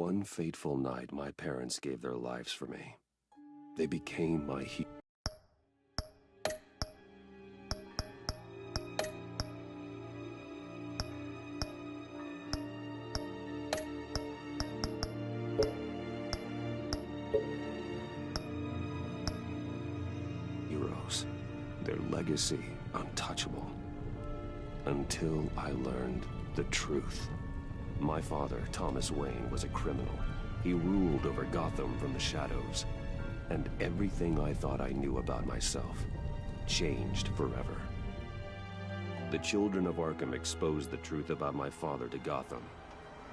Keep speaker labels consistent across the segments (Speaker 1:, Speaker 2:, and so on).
Speaker 1: One fateful night, my parents gave their lives for me. They became my heroes. Their legacy untouchable. Until I learned the truth. My father, Thomas Wayne, was a criminal. He ruled over Gotham from the shadows. And everything I thought I knew about myself changed forever. The children of Arkham exposed the truth about my father to Gotham.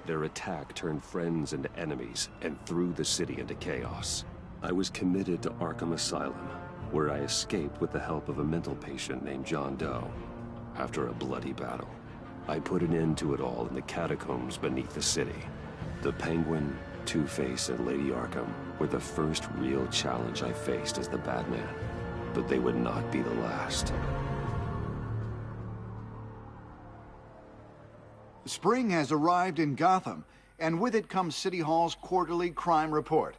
Speaker 1: Their attack turned friends into enemies and threw the city into chaos. I was committed to Arkham Asylum, where I escaped with the help of a mental patient named John Doe. After a bloody battle, I put an end to it all in the catacombs beneath the city. The Penguin, Two-Face, and Lady Arkham were the first real challenge I faced as the Batman, but they would not be the last.
Speaker 2: Spring has arrived in Gotham, and with it comes City Hall's quarterly crime report.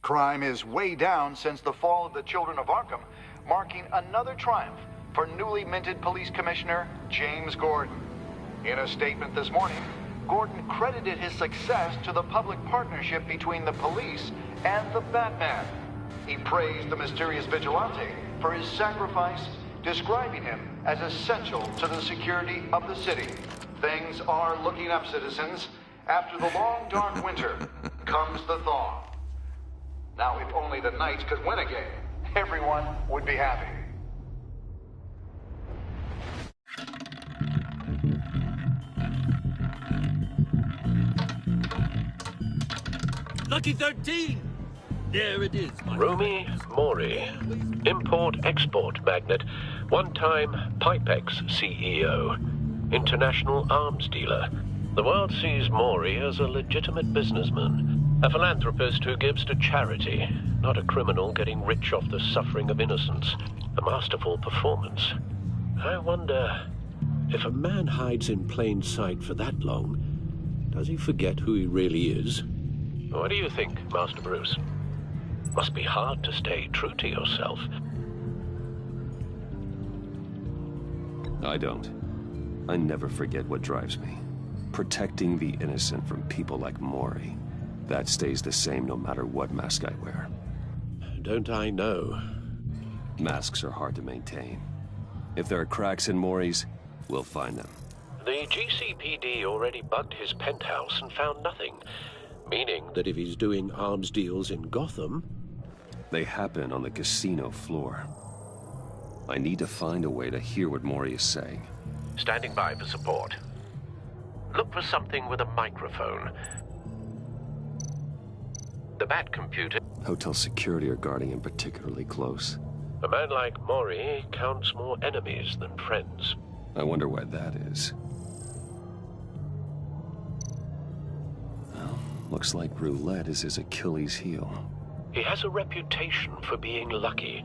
Speaker 2: Crime is way down since the fall of the Children of Arkham, marking another triumph for newly minted Police Commissioner James Gordon. In a statement this morning, Gordon credited his success to the public partnership between the police and the Batman. He praised the mysterious vigilante for his sacrifice, describing him as essential to the security of the city. Things are looking up, citizens. After the long, dark winter comes the thaw. Now, if only the Knights could win again, everyone would be happy.
Speaker 3: Lucky 13! There it is, my
Speaker 4: Rumi Mori, import-export magnate, one-time Pipex CEO, international arms dealer. The world sees Mori as a legitimate businessman, a philanthropist who gives to charity, not a criminal getting rich off the suffering of innocence. A masterful performance. I wonder, if a man hides in plain sight for that long, does he forget who he really is? What do you think, Master Bruce? Must be hard to stay true to yourself.
Speaker 1: I don't. I never forget what drives me. Protecting the innocent from people like Mori. That stays the same no matter what mask I wear.
Speaker 4: Don't I know?
Speaker 1: Masks are hard to maintain. If there are cracks in Mori's, we'll find them.
Speaker 4: The GCPD already bugged his penthouse and found nothing. Meaning that if he's doing arms deals in Gotham...
Speaker 1: They happen on the casino floor. I need to find a way to hear what Mori is saying.
Speaker 4: Standing by for support. Look for something with a microphone. The Bat computer...
Speaker 1: Hotel security are guarding him particularly close.
Speaker 4: A man like Mori counts more enemies than friends.
Speaker 1: I wonder why that is. Well, looks like roulette is his Achilles heel.
Speaker 4: He has a reputation for being lucky,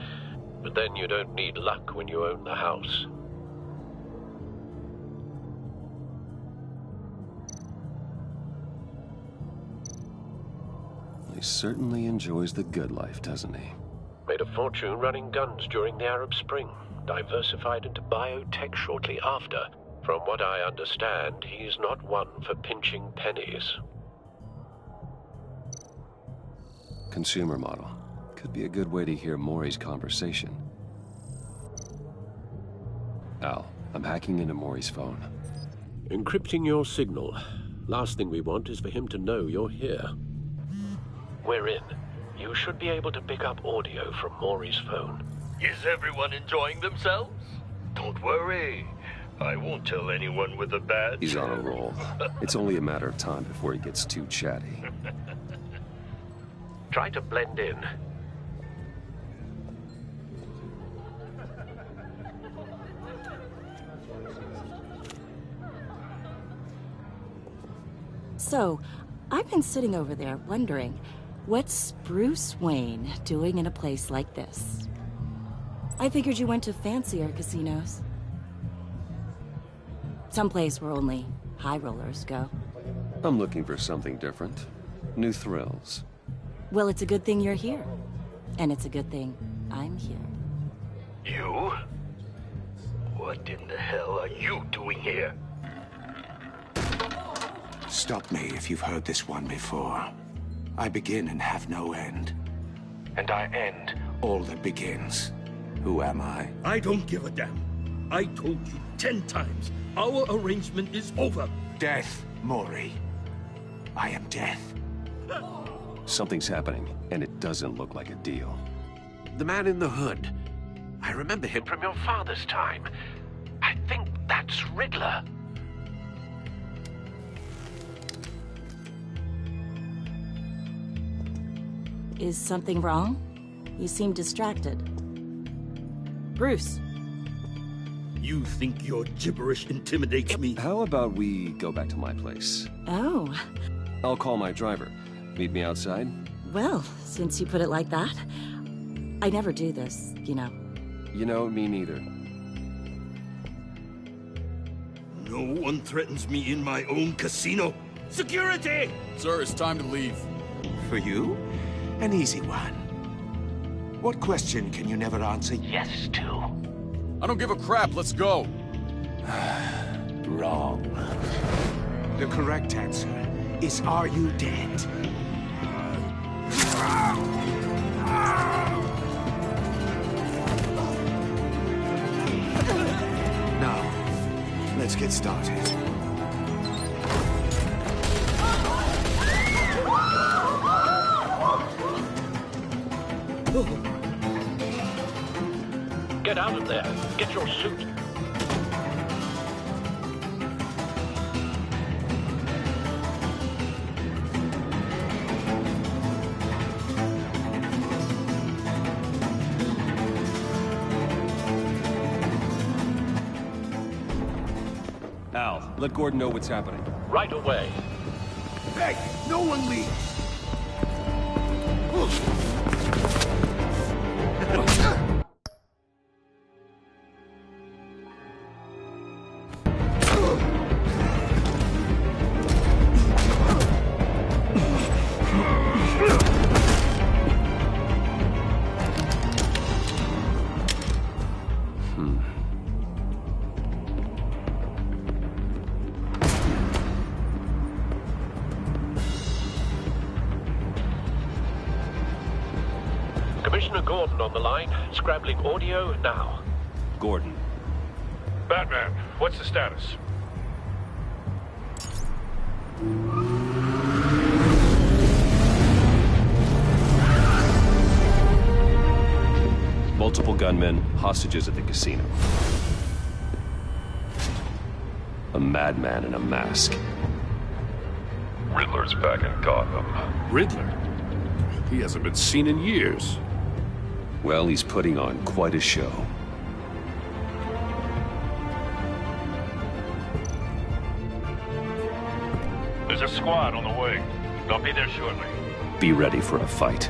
Speaker 4: but then you don't need luck when you own the house.
Speaker 1: He certainly enjoys the good life, doesn't he?
Speaker 4: Made a fortune running guns during the Arab Spring. Diversified into biotech shortly after. From what I understand, he's not one for pinching pennies.
Speaker 1: Consumer model. Could be a good way to hear Mori's conversation. Al, I'm hacking into Mori's phone.
Speaker 4: Encrypting your signal. Last thing we want is for him to know you're here. We're in. You should be able to pick up audio from Mori's phone.
Speaker 3: Is everyone enjoying themselves? Don't worry. I won't tell anyone with a badge.
Speaker 1: He's on a roll. It's only a matter of time before he gets too chatty.
Speaker 4: Try to blend in.
Speaker 5: So, I've been sitting over there wondering, what's Bruce Wayne doing in a place like this? I figured you went to fancier casinos. Someplace where only high rollers go.
Speaker 1: I'm looking for something different. New thrills.
Speaker 5: Well, it's a good thing you're here. And it's a good thing I'm here.
Speaker 3: You? What in the hell are you doing here?
Speaker 6: Stop me if you've heard this one before. I begin and have no end. And I end all that begins. Who am I?
Speaker 3: I don't give a damn. I told you 10 times. Our arrangement is over.
Speaker 6: Death, Mori. I am death.
Speaker 1: Something's happening, and it doesn't look like a deal.
Speaker 4: The man in the hood. I remember him from your father's time. I think that's Riddler.
Speaker 5: Is something wrong? You seem distracted. Bruce.
Speaker 3: You think your gibberish intimidates me?
Speaker 1: How about we go back to my place?
Speaker 5: Oh,
Speaker 1: I'll call my driver. Meet me outside?
Speaker 5: well, since you put it like that. I never do this, you know.
Speaker 1: You know, me neither.
Speaker 3: No one threatens me in my own casino. Security!
Speaker 7: Sir, it's time to leave.
Speaker 6: For you? An easy one. What question can you never answer yes to?
Speaker 7: I don't give a crap, let's go.
Speaker 6: Wrong. The correct answer is, are you dead? Now, let's get started.
Speaker 4: Get out of there. Get your suit.
Speaker 1: Al, let Gordon know what's happening.
Speaker 4: Right away.
Speaker 6: Hey, no one leaves!
Speaker 4: Commissioner Gordon on the line. Scrabbling audio now.
Speaker 1: Gordon.
Speaker 8: Batman, what's the status?
Speaker 1: Multiple gunmen, hostages at the casino. A madman in a mask.
Speaker 8: Riddler's back in Gotham.
Speaker 7: Riddler? He hasn't been seen in years.
Speaker 1: Well, he's putting on quite a show.
Speaker 8: There's a squad on the way. They'll be there shortly.
Speaker 1: Be ready for a fight.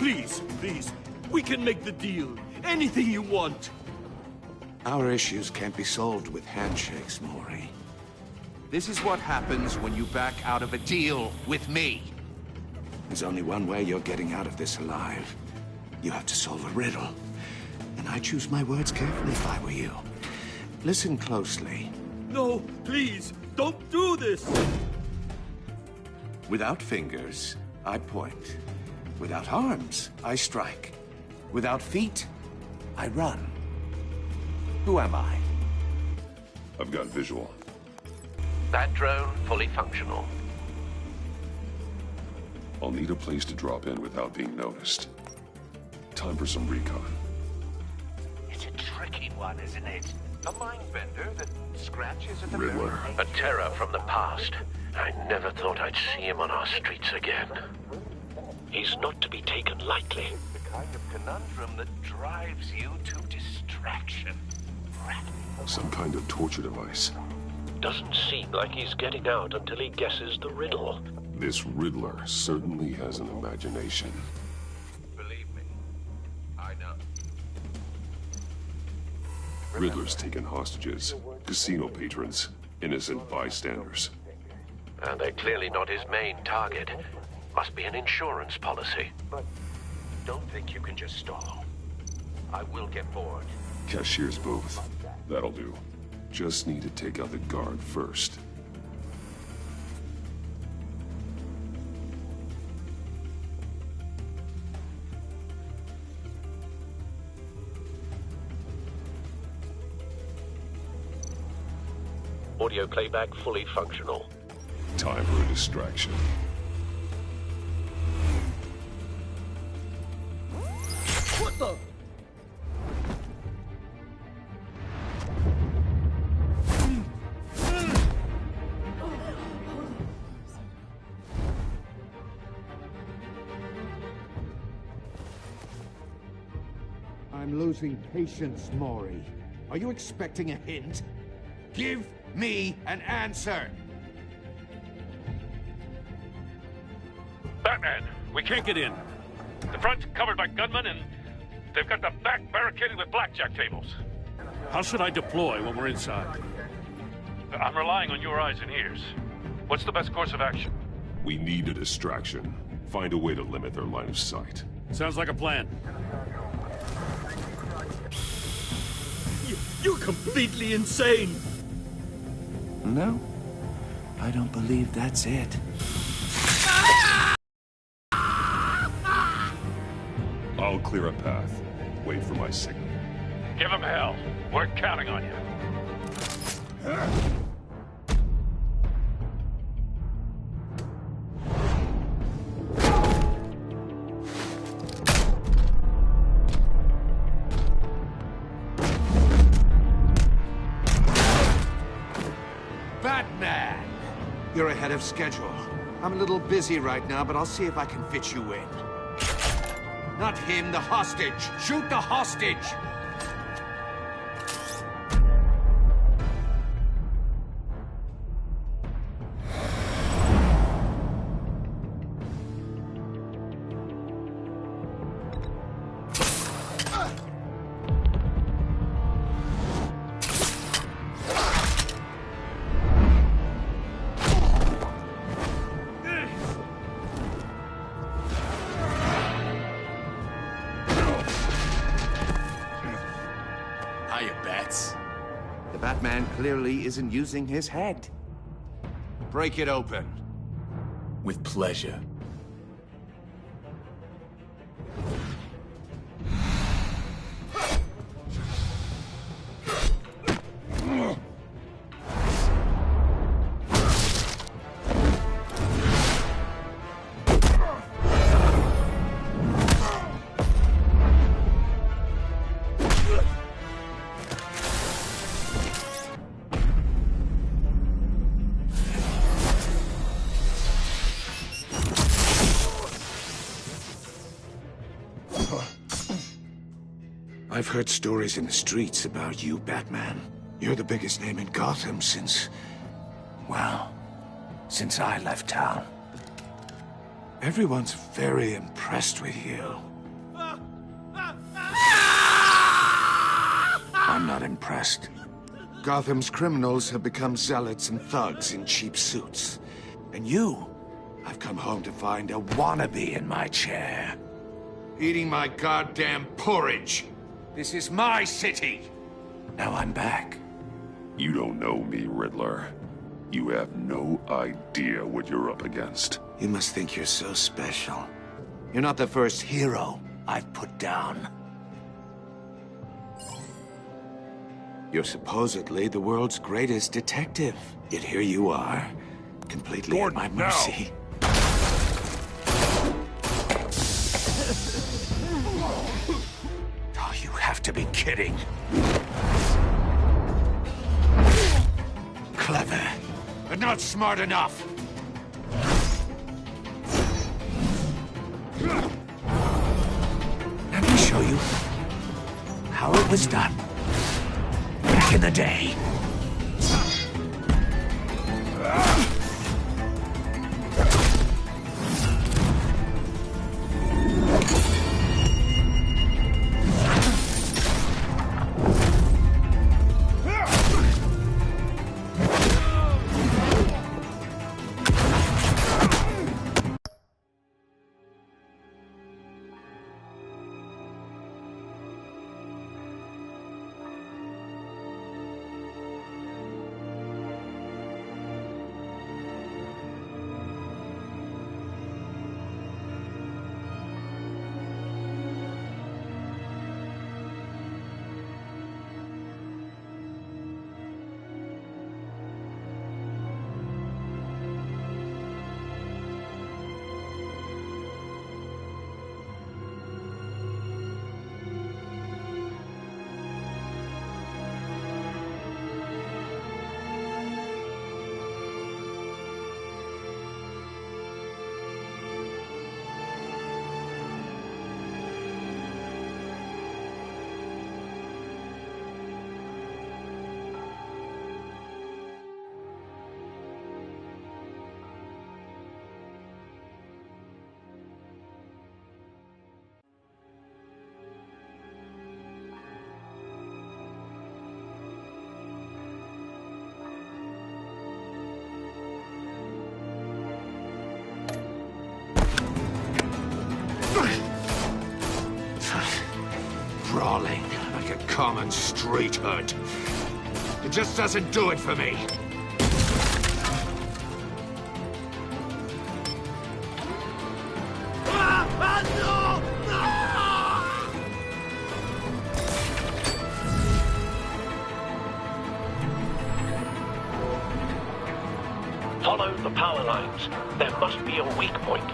Speaker 9: Please, please. We can make the deal. Anything you want.
Speaker 6: Our issues can't be solved with handshakes, Maury.
Speaker 10: This is what happens when you back out of a deal with me.
Speaker 6: There's only one way you're getting out of this alive. You have to solve a riddle. And I choose my words carefully if I were you. Listen closely.
Speaker 9: No, please, don't do this!
Speaker 6: Without fingers, I point. Without arms, I strike. Without feet, I run. Who am I?
Speaker 7: I've got visual.
Speaker 4: That drone fully functional.
Speaker 7: I'll need a place to drop in without being noticed. Time for some recon.
Speaker 10: It's a tricky one, isn't it? A mind bender that scratches at the
Speaker 7: Riddler.
Speaker 4: A terror from the past. I never thought I'd see him on our streets again. He's not to be taken lightly.
Speaker 10: The kind of conundrum that drives you to distraction.
Speaker 7: Some kind of torture device.
Speaker 4: Doesn't seem like he's getting out until he guesses the riddle.
Speaker 7: This Riddler certainly has an imagination.
Speaker 10: Believe me, I know.
Speaker 7: Riddler's taken hostages, casino patrons, innocent bystanders.
Speaker 4: And they're clearly not his main target. Must be an insurance policy.
Speaker 10: But don't think you can just stall. I will get bored.
Speaker 7: Cashier's booth. That'll do. Just need to take out the guard first.
Speaker 4: Audio playback fully functional.
Speaker 7: Time for a distraction.
Speaker 9: What the?
Speaker 6: I'm losing patience, Maury. Are you expecting a hint? Give me an answer!
Speaker 8: Batman, we can't get in. The front's covered by gunmen, and they've got the back barricaded with blackjack tables.
Speaker 9: How should I deploy when we're inside?
Speaker 8: I'm relying on your eyes and ears. What's the best course of action?
Speaker 7: We need a distraction. Find a way to limit their line of sight.
Speaker 9: Sounds like a plan. You're completely insane!
Speaker 6: No, I don't believe that's it.
Speaker 7: I'll clear a path. Wait for my signal.
Speaker 8: Give him hell. We're counting on you.
Speaker 6: Batman! You're ahead of schedule. I'm a little busy right now, but I'll see if I can fit you in. Not him, the hostage! Shoot the hostage! The Batman clearly isn't using his head. Break it open.
Speaker 9: With pleasure.
Speaker 6: I've heard stories in the streets about you, Batman. You're the biggest name in Gotham since... well, since I left town. Everyone's very impressed with you. I'm not impressed. Gotham's criminals have become zealots and thugs in cheap suits. And you, I've come home to find a wannabe in my chair. Eating my goddamn porridge. This is my city. Now I'm back.
Speaker 7: You don't know me, Riddler. You have no idea what you're up against.
Speaker 6: You must think you're so special. You're not the first hero I've put down. You're supposedly the world's greatest detective. Yet here you are, completely
Speaker 7: Gordon,
Speaker 6: at my mercy. Oh, you have to be kidding. Clever, but not smart enough. Let me show you how it was done back in the day. Brawling like a common street hood. It just doesn't do it for me.
Speaker 4: Follow the power lines. There must be a weak point.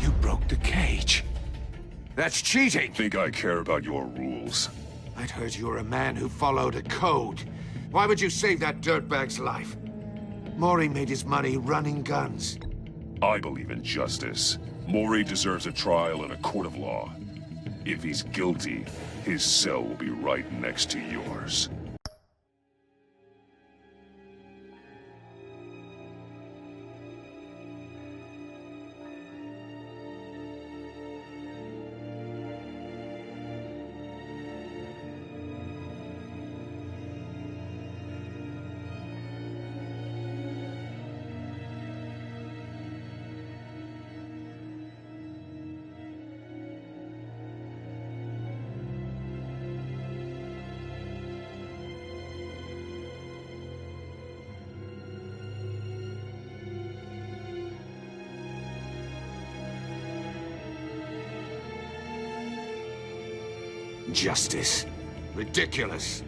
Speaker 6: You broke the cage. That's cheating!
Speaker 7: Think I care about your rules?
Speaker 6: I'd heard you were a man who followed a code. Why would you save that dirtbag's life? Mori made his money running guns.
Speaker 7: I believe in justice. Mori deserves a trial in a court of law. If he's guilty, his cell will be right next to yours.
Speaker 6: Justice. Ridiculous.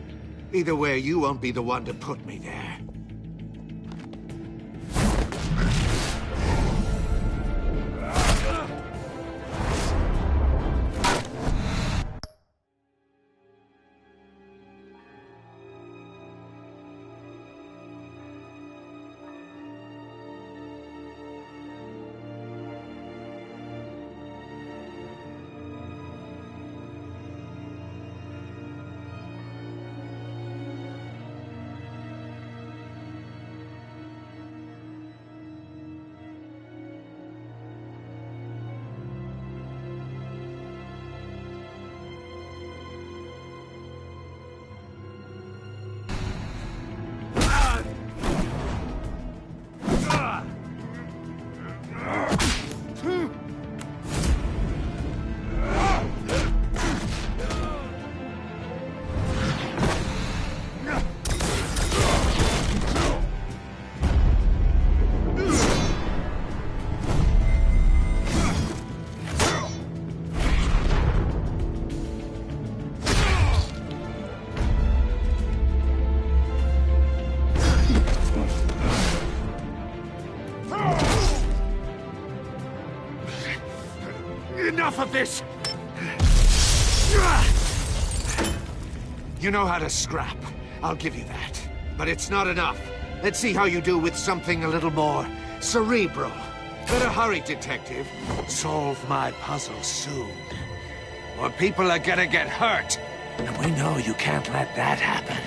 Speaker 6: Either way, you won't be the one to put me there. enough of this! You know how to scrap. I'll give you that. But it's not enough. Let's see how you do with something a little more cerebral. Better hurry, detective. Solve my puzzle soon. Or people are gonna get hurt. And we know you can't let that happen.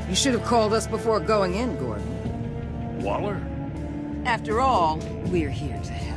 Speaker 11: You should have called us before going in, Gordon.
Speaker 8: Waller?
Speaker 11: After all, we're here to help.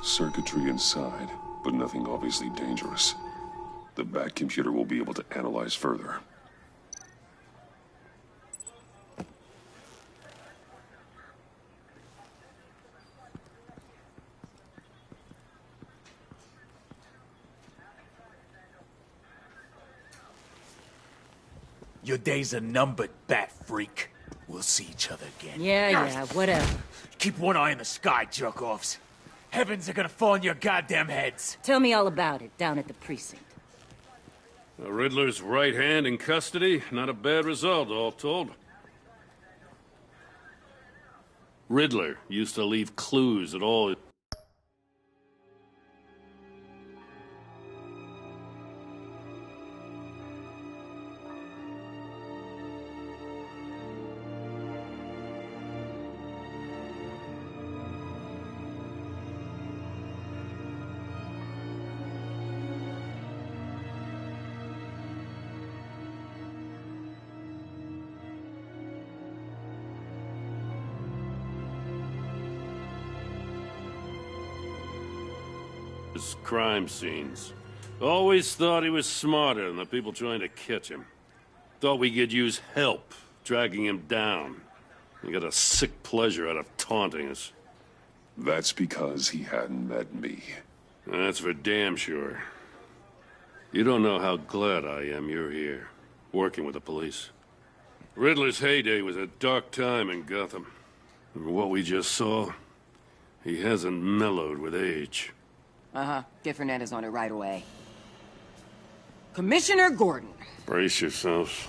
Speaker 7: Circuitry inside, but nothing obviously dangerous. The back computer will be able to analyze further.
Speaker 9: Your days are numbered, bat freak. We'll see each other again.
Speaker 5: Yeah, whatever.
Speaker 9: Keep one eye in the sky, jerk-offs. Heavens are gonna fall on your goddamn heads.
Speaker 5: Tell me all about it down at the precinct.
Speaker 8: The Riddler's right hand in custody. Not a bad result, all told. Riddler used to leave clues at all. Crime scenes. Always thought he was smarter than the people trying to catch him. Thought we could use help dragging him down. He got a sick pleasure out of taunting us.
Speaker 7: That's because he hadn't met me.
Speaker 8: That's for damn sure. You don't know how glad I am you're here, working with the police. Riddler's heyday was a dark time in Gotham. And what we just saw, he hasn't mellowed with age.
Speaker 11: Uh-huh. Get Fernandez on it right away. Commissioner Gordon.
Speaker 8: Brace yourselves.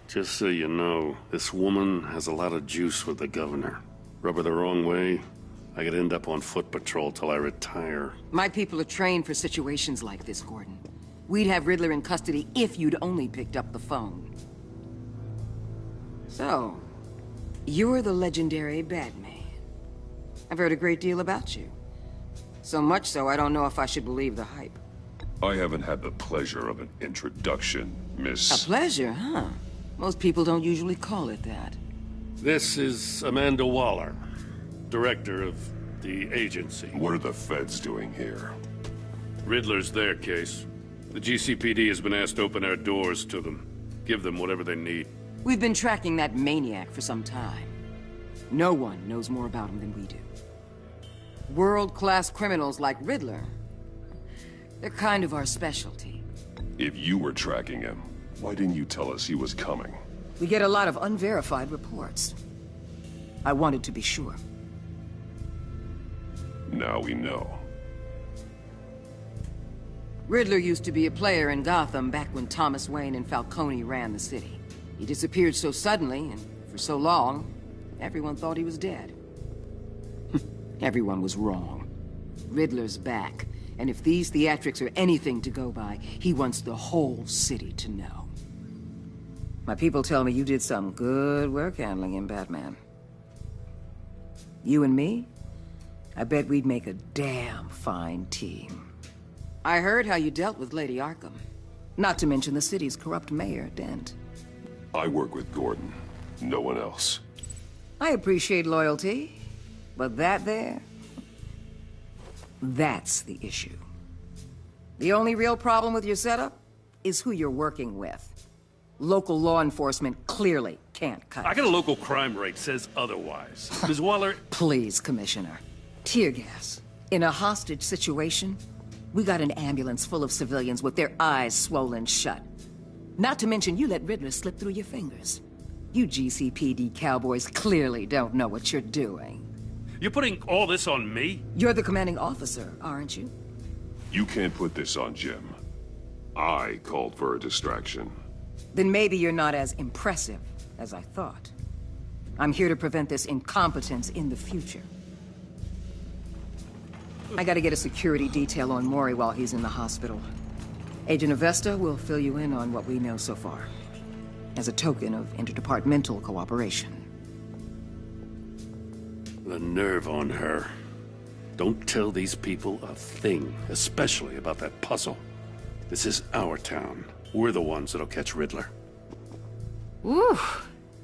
Speaker 8: Just so you know, this woman has a lot of juice with the governor. Rub her the wrong way, I could end up on foot patrol till I retire.
Speaker 11: My people are trained for situations like this, Gordon. We'd have Riddler in custody if you'd only picked up the phone. So, you're the legendary Batman. I've heard a great deal about you. So much so, I don't know if I should believe the hype.
Speaker 7: I haven't had the pleasure of an introduction, Miss...
Speaker 11: A pleasure, huh? Most people don't usually call it that.
Speaker 8: This is Amanda Waller, director of the agency.
Speaker 7: What are the feds doing here?
Speaker 8: Riddler's their case. The GCPD has been asked to open our doors to them. Give them whatever they need.
Speaker 11: We've been tracking that maniac for some time. No one knows more about him than we do. World-class criminals like Riddler. They're kind of our specialty.
Speaker 7: If you were tracking him, why didn't you tell us he was coming?
Speaker 11: We get a lot of unverified reports. I wanted to be sure.
Speaker 7: Now we know.
Speaker 11: Riddler used to be a player in Gotham back when Thomas Wayne and Falcone ran the city. He disappeared so suddenly and for so long, everyone thought he was dead. Everyone was wrong. Riddler's back, and if these theatrics are anything to go by, he wants the whole city to know. My people tell me you did some good work handling him, Batman. You and me? I bet we'd make a damn fine team. I heard how you dealt with Lady Arkham. Not to mention the city's corrupt mayor, Dent.
Speaker 7: I work with Gordon. No one else.
Speaker 11: I appreciate loyalty, but that there... that's the issue. The only real problem with your setup is who you're working with. Local law enforcement clearly can't cut it.
Speaker 8: I got a local crime rate says otherwise. Ms. Waller...
Speaker 11: Please, Commissioner. Tear gas. In a hostage situation, we got an ambulance full of civilians with their eyes swollen shut. Not to mention you let Riddler slip through your fingers. You GCPD cowboys clearly don't know what you're doing.
Speaker 8: You're putting all this on me?
Speaker 11: You're the commanding officer, aren't you?
Speaker 7: You can't put this on Jim. I called for a distraction.
Speaker 11: Then maybe you're not as impressive as I thought. I'm here to prevent this incompetence in the future. I gotta get a security detail on Mori while he's in the hospital. Agent Avesta will fill you in on what we know so far, as a token of interdepartmental cooperation.
Speaker 8: The nerve on her. Don't tell these people a thing, especially about that puzzle. This is our town. We're the ones that'll catch Riddler.
Speaker 12: Ooh,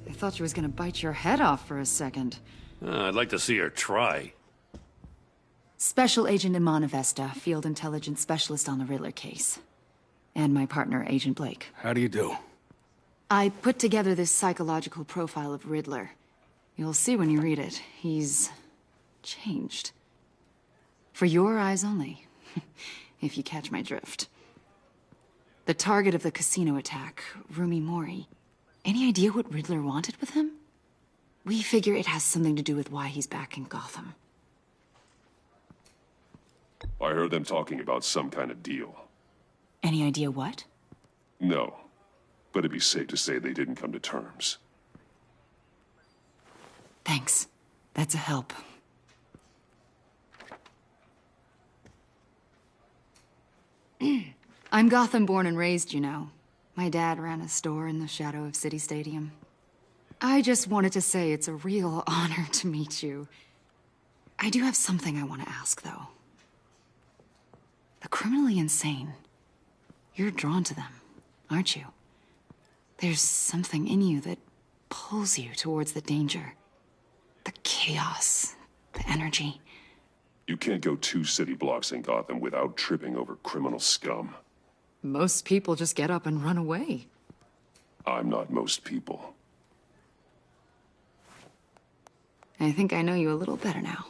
Speaker 12: I thought she was gonna bite your head off for a second.
Speaker 8: I'd like to see her try.
Speaker 12: Special Agent Iman Avesta, Field Intelligence Specialist on the Riddler case. And my partner, Agent Blake.
Speaker 6: How do you do?
Speaker 12: I put together this psychological profile of Riddler. You'll see when you read it. He's... changed. For your eyes only, if you catch my drift. The target of the casino attack, Rumi Mori. Any idea what Riddler wanted with him? We figure it has something to do with why he's back in Gotham.
Speaker 7: I heard them talking about some kind of deal.
Speaker 12: Any idea what?
Speaker 7: No, but it'd be safe to say they didn't come to terms.
Speaker 12: Thanks. That's a help. I'm Gotham born and raised, you know. My dad ran a store in the shadow of City Stadium. I just wanted to say it's a real honor to meet you. I do have something I want to ask, though. The criminally insane. You're drawn to them, aren't you? There's something in you that pulls you towards the danger. The chaos, the energy.
Speaker 7: You can't go 2 city blocks in Gotham without tripping over criminal scum.
Speaker 12: Most people just get up and run away.
Speaker 7: I'm not most people.
Speaker 12: I think I know you a little better now.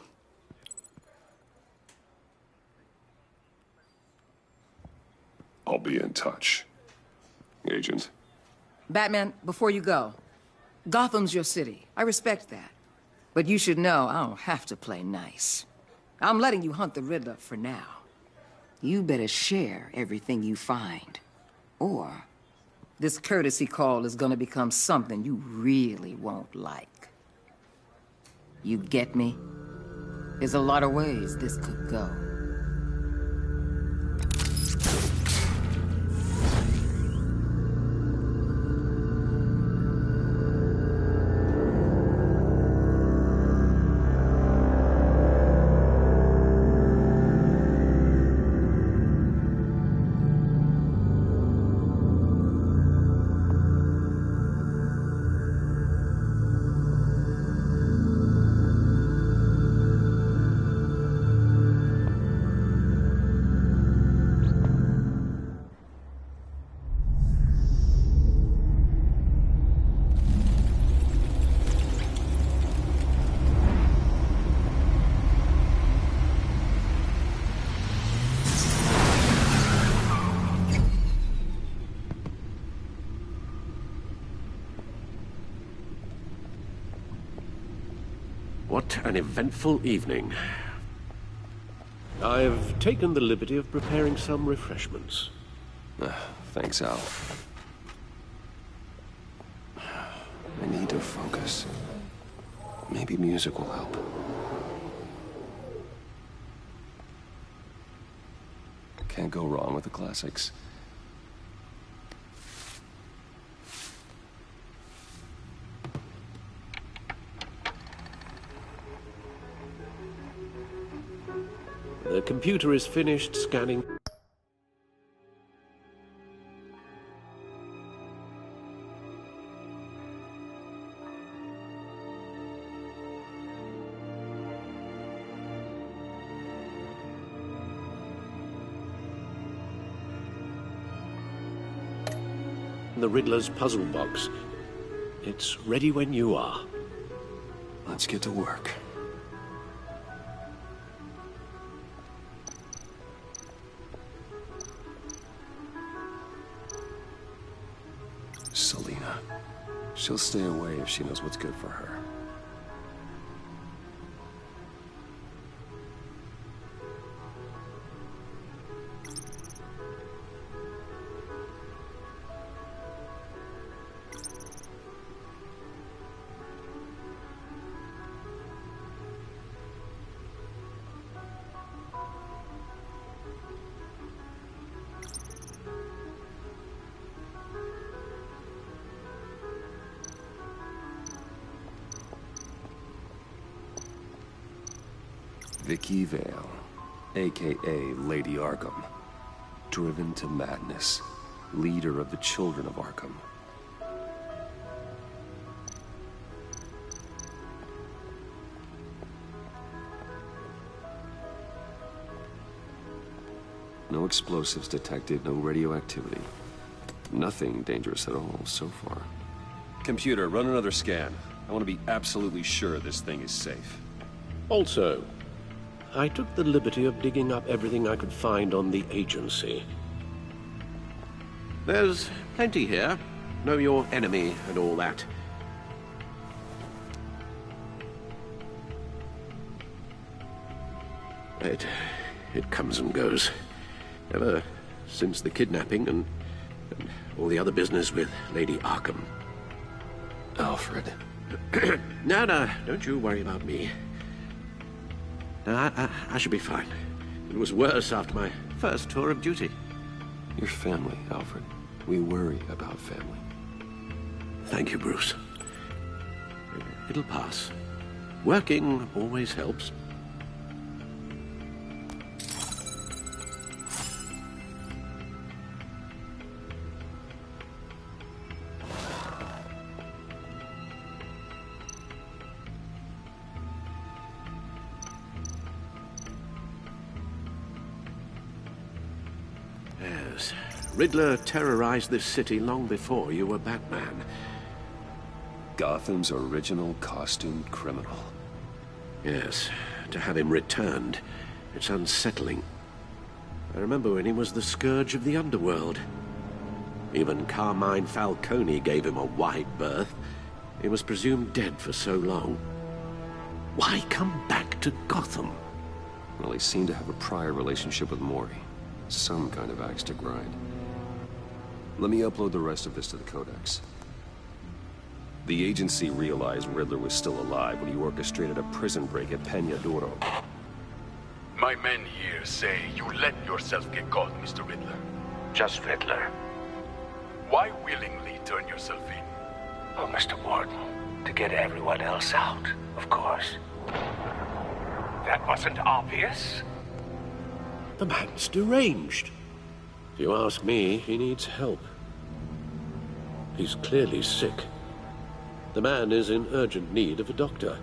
Speaker 7: I'll be in touch. Agent.
Speaker 11: Batman, before you go, Gotham's your city. I respect that. But you should know I don't have to play nice. I'm letting you hunt the Riddler for now. You better share everything you find. Or this courtesy call is gonna become something you really won't like. You get me? There's a lot of ways this could go.
Speaker 1: What an eventful evening.
Speaker 4: I've taken the liberty of preparing some refreshments.
Speaker 1: Thanks, Al. I need to focus. Maybe music will help. Can't go wrong with the classics.
Speaker 4: The computer is finished scanning. The Riddler's puzzle box. It's ready when you are.
Speaker 1: Let's get to work. Selina. She'll stay away if she knows what's good for her. Vicky Vale, a.k.a. Lady Arkham. Driven to madness. Leader of the Children of Arkham. No explosives detected, no radioactivity. Nothing dangerous at all so far. Computer, run another scan. I want to be absolutely sure this thing is safe.
Speaker 4: Also, I took the liberty of digging up everything I could find on the agency. There's plenty here. Know your enemy and all that. It comes and goes. Ever since the kidnapping and all the other business with Lady Arkham.
Speaker 1: Alfred.
Speaker 4: No, don't you worry about me. I should be fine. It was worse after my first tour of duty.
Speaker 1: Your family, Alfred. We worry about family.
Speaker 4: Thank you, Bruce. It'll pass. Working always helps. Riddler terrorized this city long before you were Batman.
Speaker 1: Gotham's original costumed criminal.
Speaker 4: Yes, to have him returned, it's unsettling. I remember when he was the scourge of the underworld. Even Carmine Falcone gave him a wide berth. He was presumed dead for so long. Why come back to Gotham?
Speaker 1: Well, he seemed to have a prior relationship with Mori. Some kind of axe to grind. Let me upload the rest of this to the Codex. The agency realized Riddler was still alive when he orchestrated a prison break at Peña Duro.
Speaker 10: My men here say you let yourself get caught, Mr. Riddler.
Speaker 13: Just Riddler.
Speaker 10: Why willingly turn yourself in?
Speaker 13: Oh, Mr. Warden, to get everyone else out, of course. That wasn't obvious?
Speaker 4: The man's deranged. If you ask me, he needs help. He's clearly sick. The man is in urgent need of a doctor.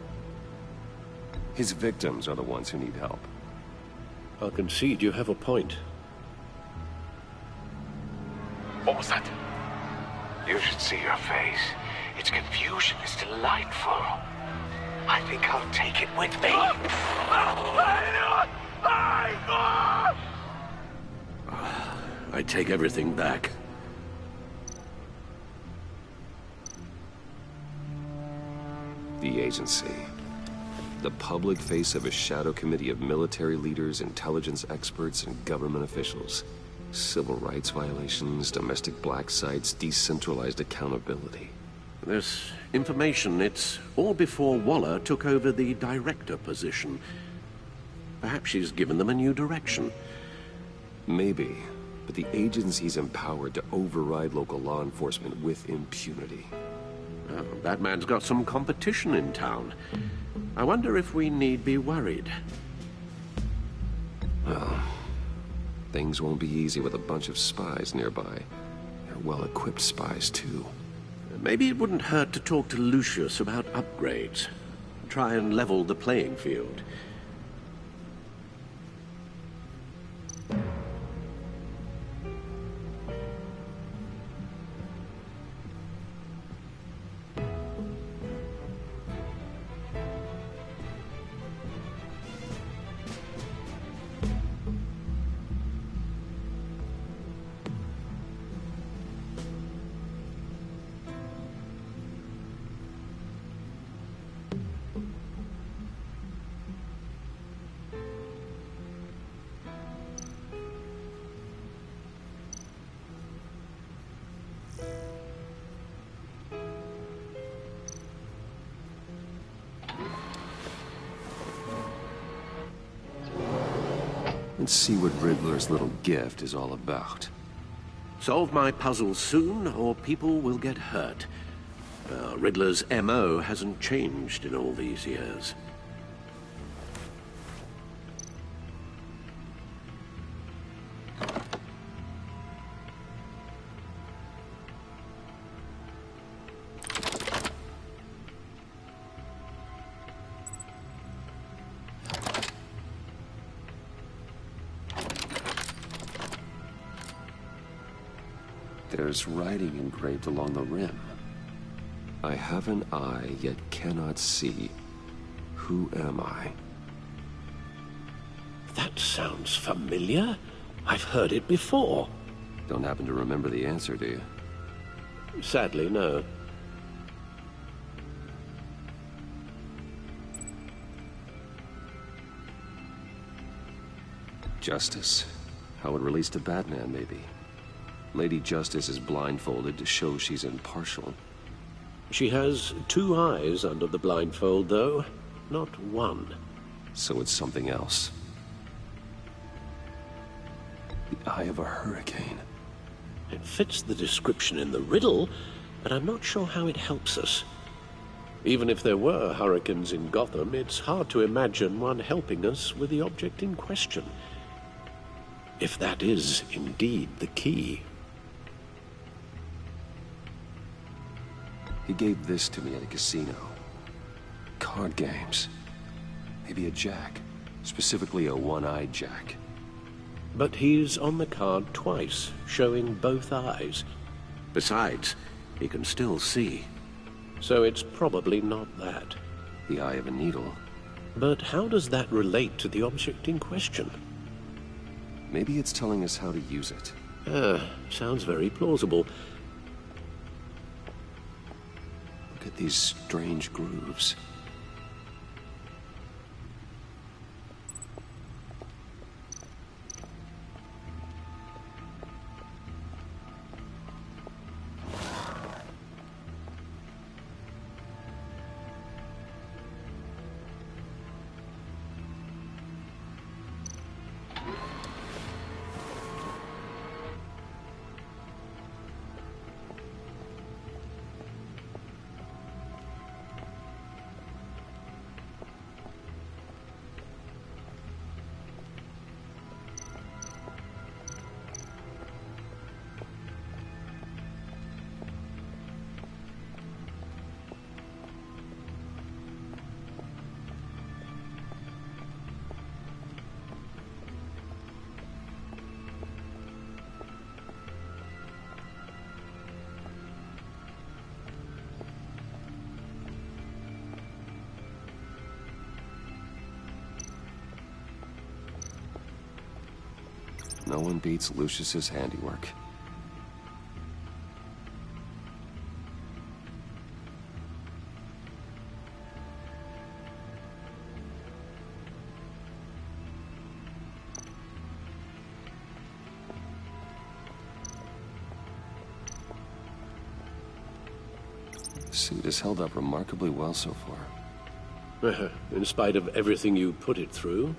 Speaker 1: His victims are the ones who need help.
Speaker 4: I'll concede you have a point.
Speaker 10: What was that?
Speaker 13: You should see your face. Its confusion is delightful. I think I'll take it with me.
Speaker 4: I take everything back.
Speaker 1: The agency. The public face of a shadow committee of military leaders, intelligence experts, and government officials. Civil rights violations, domestic black sites, decentralized accountability.
Speaker 4: This information, it's all before Waller took over the director position. Perhaps she's given them a new direction.
Speaker 1: Maybe, but the agency's empowered to override local law enforcement with impunity.
Speaker 4: Oh, that man's got some competition in town. I wonder if we need be worried.
Speaker 1: Well, things won't be easy with a bunch of spies nearby. They're well-equipped spies, too.
Speaker 4: Maybe it wouldn't hurt to talk to Lucius about upgrades. Try and level the playing field.
Speaker 1: Let's see what Riddler's little gift is all about.
Speaker 4: Solve my puzzle soon, or people will get hurt. Riddler's MO hasn't changed in all these years.
Speaker 1: There's writing engraved along the rim. I have an eye, yet cannot see. Who am I?
Speaker 4: That sounds familiar. I've heard it before.
Speaker 1: Don't happen to remember the answer, do you?
Speaker 4: Sadly, no.
Speaker 1: Justice. How it relates to Batman, maybe. Lady Justice is blindfolded to show she's impartial.
Speaker 4: She has two eyes under the blindfold, though, not one.
Speaker 1: So it's something else. The eye of a hurricane.
Speaker 4: It fits the description in the riddle, but I'm not sure how it helps us. Even if there were hurricanes in Gotham, it's hard to imagine one helping us with the object in question. If that is indeed the key.
Speaker 1: He gave this to me at a casino. Card games. Maybe a jack. Specifically a one-eyed jack.
Speaker 4: But he's on the card twice, showing both eyes. Besides, he can still see. So it's probably not that.
Speaker 1: The eye of a needle.
Speaker 4: But how does that relate to the object in question?
Speaker 1: Maybe it's telling us how to use it.
Speaker 4: Sounds very plausible.
Speaker 1: Look at these strange grooves. No one beats Lucius's handiwork. The suit has held up remarkably well so far.
Speaker 4: In spite of everything you put it through?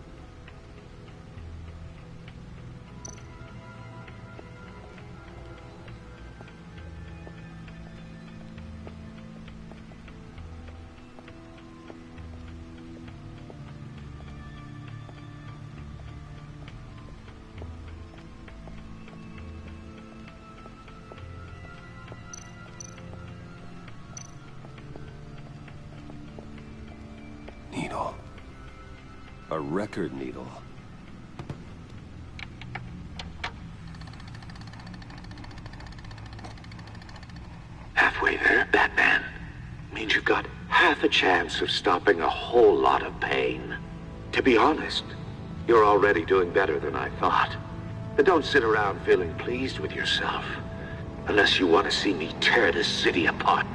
Speaker 1: Needle. A record needle.
Speaker 13: Halfway there, Batman. Means you've got half a chance of stopping a whole lot of pain. To be honest, you're already doing better than I thought. But don't sit around feeling pleased with yourself. Unless you want to see me tear this city apart.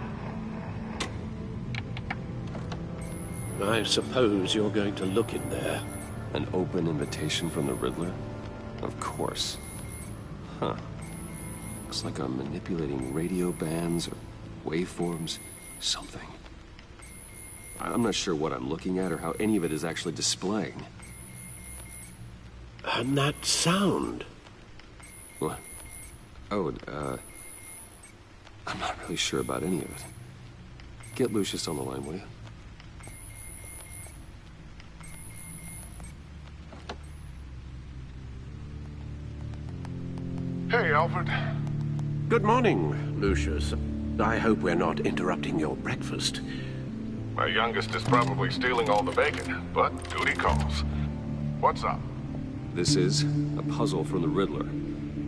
Speaker 4: I suppose you're going to look in there.
Speaker 1: An open invitation from the Riddler? Of course. Huh. Looks like I'm manipulating radio bands or waveforms. Something. I'm not sure what I'm looking at or how any of it is actually displaying.
Speaker 4: And that sound?
Speaker 1: What? Oh, I'm not really sure about any of it. Get Lucius on the line, will you?
Speaker 14: Hey, Alfred.
Speaker 4: Good morning, Lucius. I hope we're not interrupting your breakfast.
Speaker 14: My youngest is probably stealing all the bacon, but duty calls. What's up?
Speaker 1: This is a puzzle from the Riddler.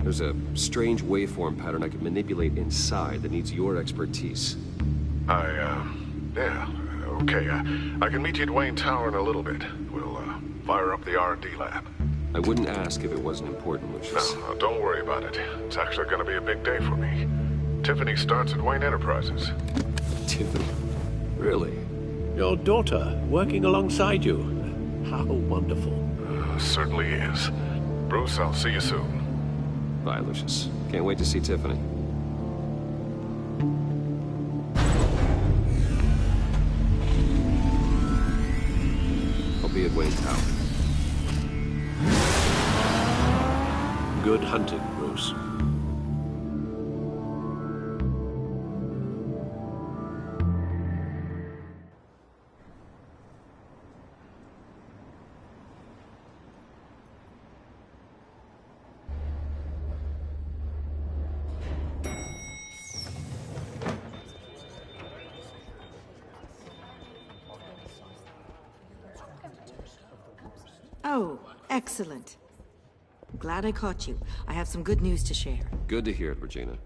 Speaker 1: There's a strange waveform pattern I can manipulate inside that needs your expertise.
Speaker 14: Yeah, okay. I can meet you at Wayne Tower in a little bit. We'll, fire up the R&D lab.
Speaker 1: I wouldn't ask if it wasn't important, Lucius.
Speaker 14: No, don't worry about it. It's actually gonna be a big day for me. Tiffany starts at Wayne Enterprises.
Speaker 1: Tiffany? Really?
Speaker 4: Your daughter, working alongside you. How wonderful.
Speaker 14: Certainly is. Bruce, I'll see you soon.
Speaker 1: Bye, Lucius. Can't wait to see Tiffany. I'll be at Wayne Tower.
Speaker 4: Good hunting, Bruce.
Speaker 15: Oh, excellent. Glad I caught you. I have some good news to share.
Speaker 1: Good to hear it, Regina.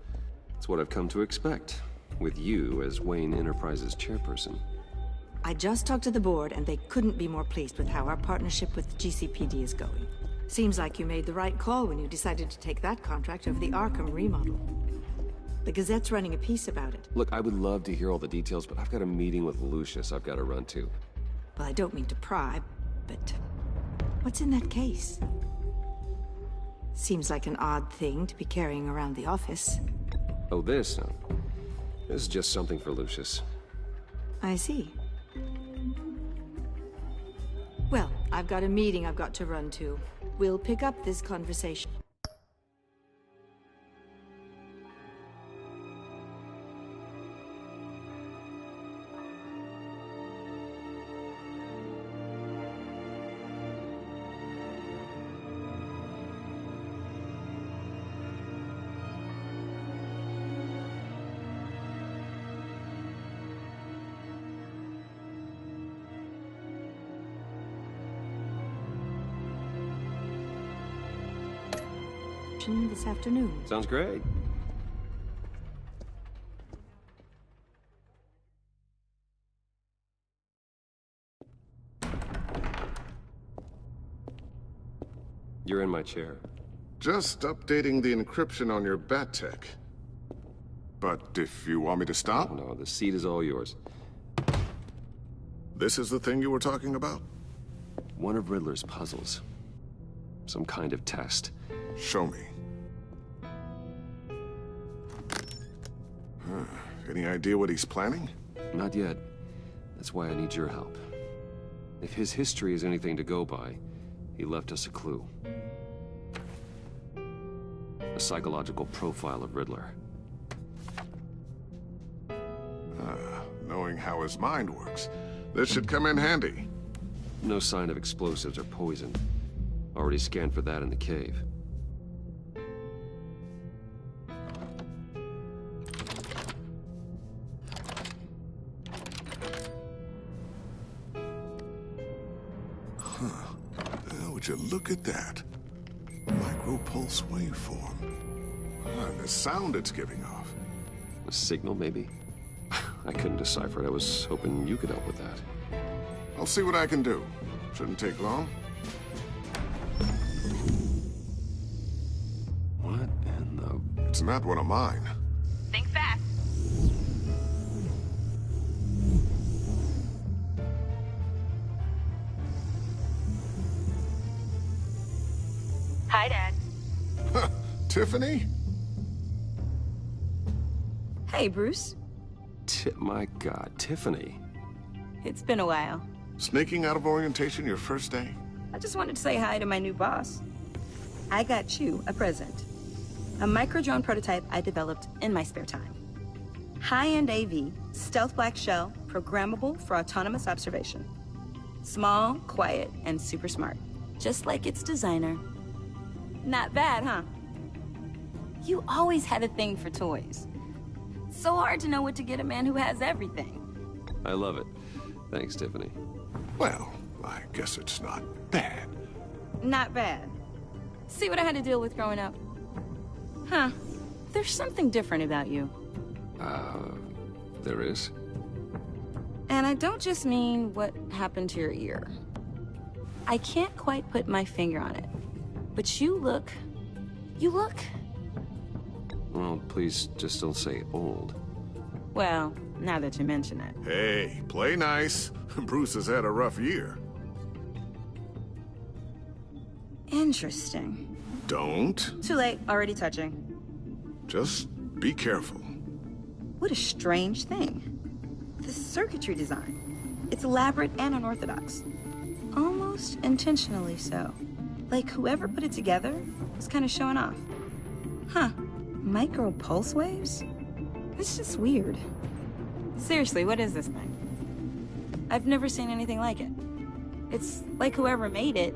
Speaker 1: It's what I've come to expect, with you as Wayne Enterprises chairperson.
Speaker 15: I just talked to the board, and they couldn't be more pleased with how our partnership with GCPD is going. Seems like you made the right call when you decided to take that contract over the Arkham remodel. The Gazette's running a piece about it.
Speaker 1: Look, I would love to hear all the details, but I've got a meeting with Lucius I've got to run to.
Speaker 15: Well, I don't mean to pry, but what's in that case? Seems like an odd thing to be carrying around the office.
Speaker 1: Oh, this? No. This is just something for Lucius.
Speaker 15: I see. Well, I've got a meeting I've got to run to. We'll pick up this conversation. This afternoon.
Speaker 1: Sounds great. You're in my chair.
Speaker 14: Just updating the encryption on your bat tech. But if you want me to stop?
Speaker 1: No, the seat is all yours.
Speaker 14: This is the thing you were talking about?
Speaker 1: One of Riddler's puzzles. Some kind of test.
Speaker 14: Show me. Any idea what he's planning?
Speaker 1: Not yet. That's why I need your help. If his history is anything to go by, he left us a clue. A psychological profile of Riddler.
Speaker 14: Knowing how his mind works, this should come in handy.
Speaker 1: No sign of explosives or poison. Already scanned for that in the cave.
Speaker 14: Would you look at that? Micropulse waveform. And the sound it's giving off.
Speaker 1: A signal, maybe? I couldn't decipher it. I was hoping you could help with that.
Speaker 14: I'll see what I can do. Shouldn't take long.
Speaker 1: What in the...
Speaker 14: It's not one of mine.
Speaker 16: Think fast. Hi, Dad.
Speaker 14: Tiffany?
Speaker 16: Hey, Bruce.
Speaker 1: My God, Tiffany.
Speaker 16: It's been a while.
Speaker 14: Sneaking out of orientation your first day?
Speaker 16: I just wanted to say hi to my new boss. I got you a present. A micro-drone prototype I developed in my spare time. High-end AV, stealth black shell, programmable for autonomous observation. Small, quiet, and super smart. Just like its designer. Not bad, huh? You always had a thing for toys. So hard to know what to get a man who has everything.
Speaker 1: I love it. Thanks, Tiffany.
Speaker 14: Well, I guess it's not bad.
Speaker 16: Not bad. See what I had to deal with growing up? Huh. There's something different about you.
Speaker 1: There is?
Speaker 16: And I don't just mean what happened to your ear. I can't quite put my finger on it. But you look...
Speaker 1: Well, please just don't say old.
Speaker 16: Well, now that you mention it.
Speaker 14: Hey, play nice. Bruce has had a rough year.
Speaker 16: Interesting.
Speaker 14: Don't.
Speaker 16: Too late, already touching.
Speaker 14: Just be careful.
Speaker 16: What a strange thing. The circuitry design. It's elaborate and unorthodox. Almost intentionally so. Like whoever put it together was kind of showing off. Huh. Micro pulse waves? It's just weird. Seriously, what is this thing? I've never seen anything like it. It's like whoever made it.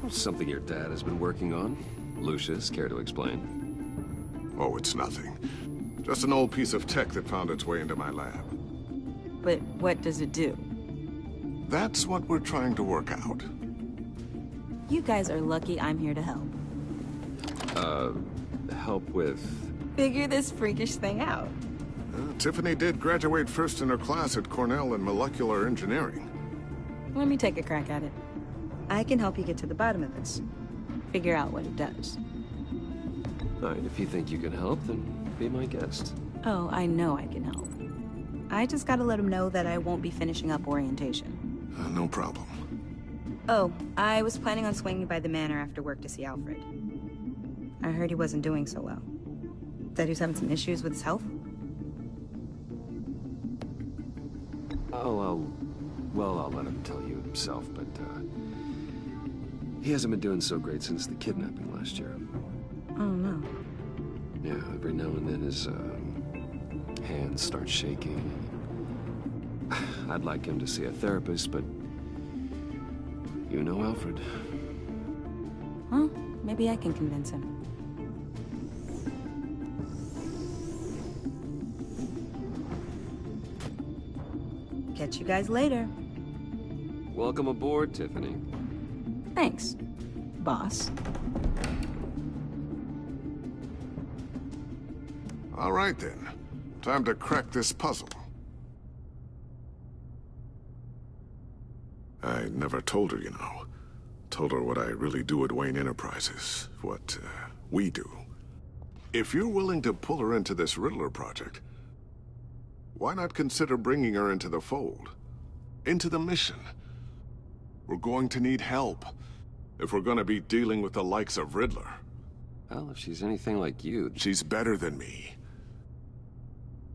Speaker 1: Something your dad has been working on. Lucius, care to explain?
Speaker 14: Oh, it's nothing. Just an old piece of tech that found its way into my lab.
Speaker 16: But what does it do?
Speaker 14: That's what we're trying to work out.
Speaker 16: You guys are lucky I'm here to help.
Speaker 1: Help with...
Speaker 16: Figure this freakish thing out.
Speaker 14: Tiffany did graduate first in her class at Cornell in molecular engineering.
Speaker 16: Let me take a crack at it. I can help you get to the bottom of this. Figure out what it does.
Speaker 1: All right, if you think you can help, then be my guest.
Speaker 16: Oh, I know I can help. I just gotta let him know that I won't be finishing up orientation.
Speaker 14: No problem.
Speaker 16: Oh, I was planning on swinging by the manor after work to see Alfred. I heard he wasn't doing so well. That he was having some issues with his health?
Speaker 1: I'll let him tell you himself, but, he hasn't been doing so great since the kidnapping last year.
Speaker 16: Oh, no.
Speaker 1: Yeah, every now and then his, hands start shaking. I'd like him to see a therapist, but... You know Alfred.
Speaker 16: Well, maybe I can convince him. Catch you guys later.
Speaker 1: Welcome aboard, Tiffany.
Speaker 16: Thanks, boss.
Speaker 14: All right, then. Time to crack this puzzle. I never told her, you know. Told her what I really do at Wayne Enterprises. What, we do. If you're willing to pull her into this Riddler project, why not consider bringing her into the fold? Into the mission? We're going to need help if we're going to be dealing with the likes of Riddler.
Speaker 1: Well, if she's anything like you...
Speaker 14: She's better than me.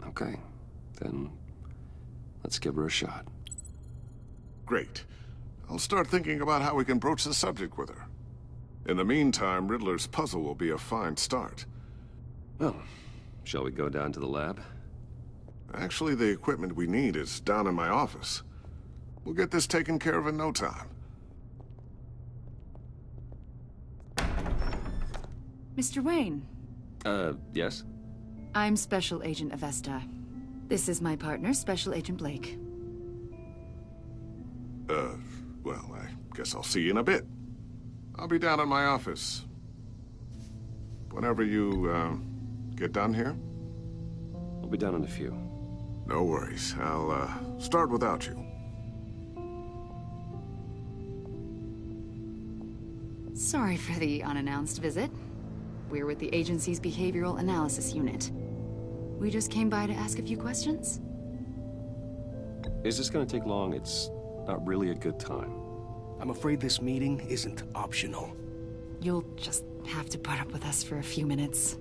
Speaker 1: Okay, then let's give her a shot.
Speaker 14: Great. I'll start thinking about how we can broach the subject with her. In the meantime, Riddler's puzzle will be a fine start.
Speaker 1: Well, shall we go down to the lab?
Speaker 14: Actually, the equipment we need is down in my office. We'll get this taken care of in no time.
Speaker 12: Mr. Wayne.
Speaker 1: Yes?
Speaker 12: I'm Special Agent Avesta. This is my partner, Special Agent Blake.
Speaker 14: Well, I guess I'll see you in a bit. I'll be down in my office. Whenever you, get done here?
Speaker 1: We'll be down in a few.
Speaker 14: No worries. I'll, start without you.
Speaker 12: Sorry for the unannounced visit. We're with the agency's behavioral analysis unit. We just came by to ask a few questions.
Speaker 1: Is this gonna take long? It's not really a good time.
Speaker 17: I'm afraid this meeting isn't optional.
Speaker 12: You'll just have to put up with us for a few minutes.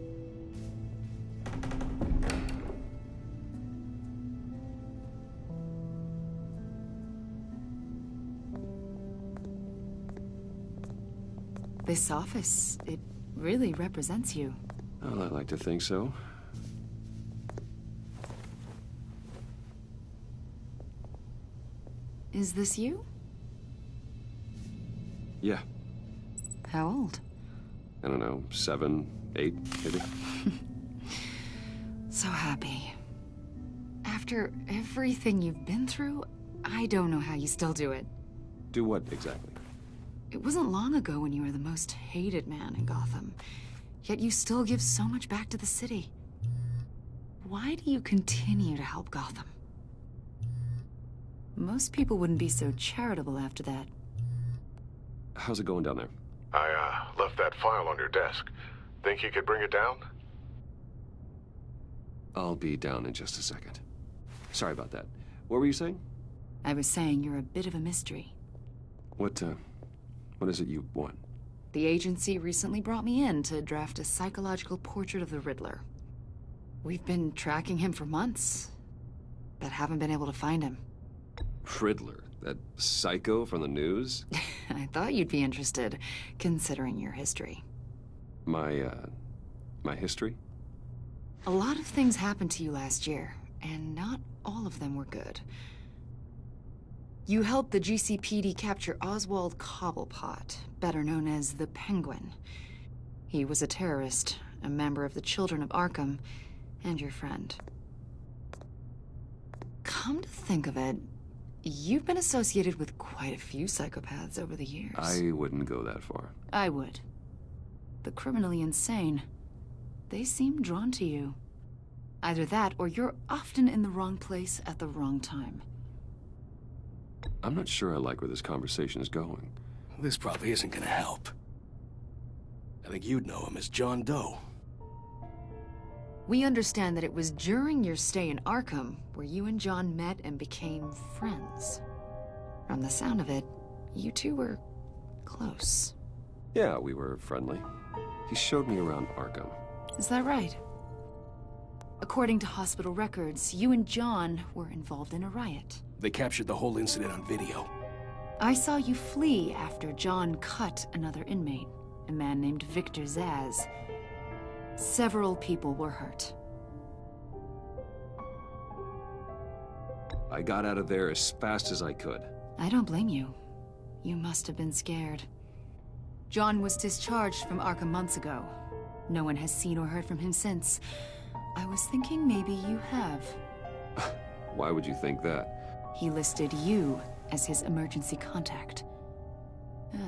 Speaker 12: This office, it really represents you.
Speaker 1: Well, I like to think so.
Speaker 12: Is this you?
Speaker 1: Yeah.
Speaker 12: How old?
Speaker 1: I don't know, 7, 8, maybe?
Speaker 12: So happy. After everything you've been through, I don't know how you still do it.
Speaker 1: Do what, exactly?
Speaker 12: It wasn't long ago when you were the most hated man in Gotham, yet you still give so much back to the city. Why do you continue to help Gotham? Most people wouldn't be so charitable after that.
Speaker 1: How's it going down there?
Speaker 14: I, left that file on your desk. Think you could bring it down?
Speaker 1: I'll be down in just a second. Sorry about that. What were you saying?
Speaker 12: I was saying you're a bit of a mystery.
Speaker 1: What is it you want?
Speaker 12: The agency recently brought me in to draft a psychological portrait of the Riddler. We've been tracking him for months, but haven't been able to find him.
Speaker 1: Riddler? That psycho from the news?
Speaker 12: I thought you'd be interested, considering your history.
Speaker 1: My history?
Speaker 12: A lot of things happened to you last year, and not all of them were good. You helped the GCPD capture Oswald Cobblepot, better known as the Penguin. He was a terrorist, a member of the Children of Arkham, and your friend. Come to think of it, you've been associated with quite a few psychopaths over the years.
Speaker 1: I wouldn't go that far.
Speaker 12: I would. The criminally insane. They seem drawn to you. Either that, or you're often in the wrong place at the wrong time.
Speaker 1: I'm not sure I like where this conversation is going.
Speaker 17: This probably isn't gonna help. I think you'd know him as John Doe.
Speaker 12: We understand that it was during your stay in Arkham where you and John met and became friends. From the sound of it, you two were close.
Speaker 1: Yeah, we were friendly. He showed me around Arkham.
Speaker 12: Is that right? According to hospital records, you and John were involved in a riot.
Speaker 17: They captured the whole incident on video.
Speaker 12: I saw you flee after John cut another inmate, a man named Victor Zaz. Several people were hurt.
Speaker 1: I got out of there as fast as I could.
Speaker 12: I don't blame you. You must have been scared. John was discharged from Arkham months ago. No one has seen or heard from him since. I was thinking maybe you have.
Speaker 1: Why would you think that?
Speaker 12: He listed you as his emergency contact.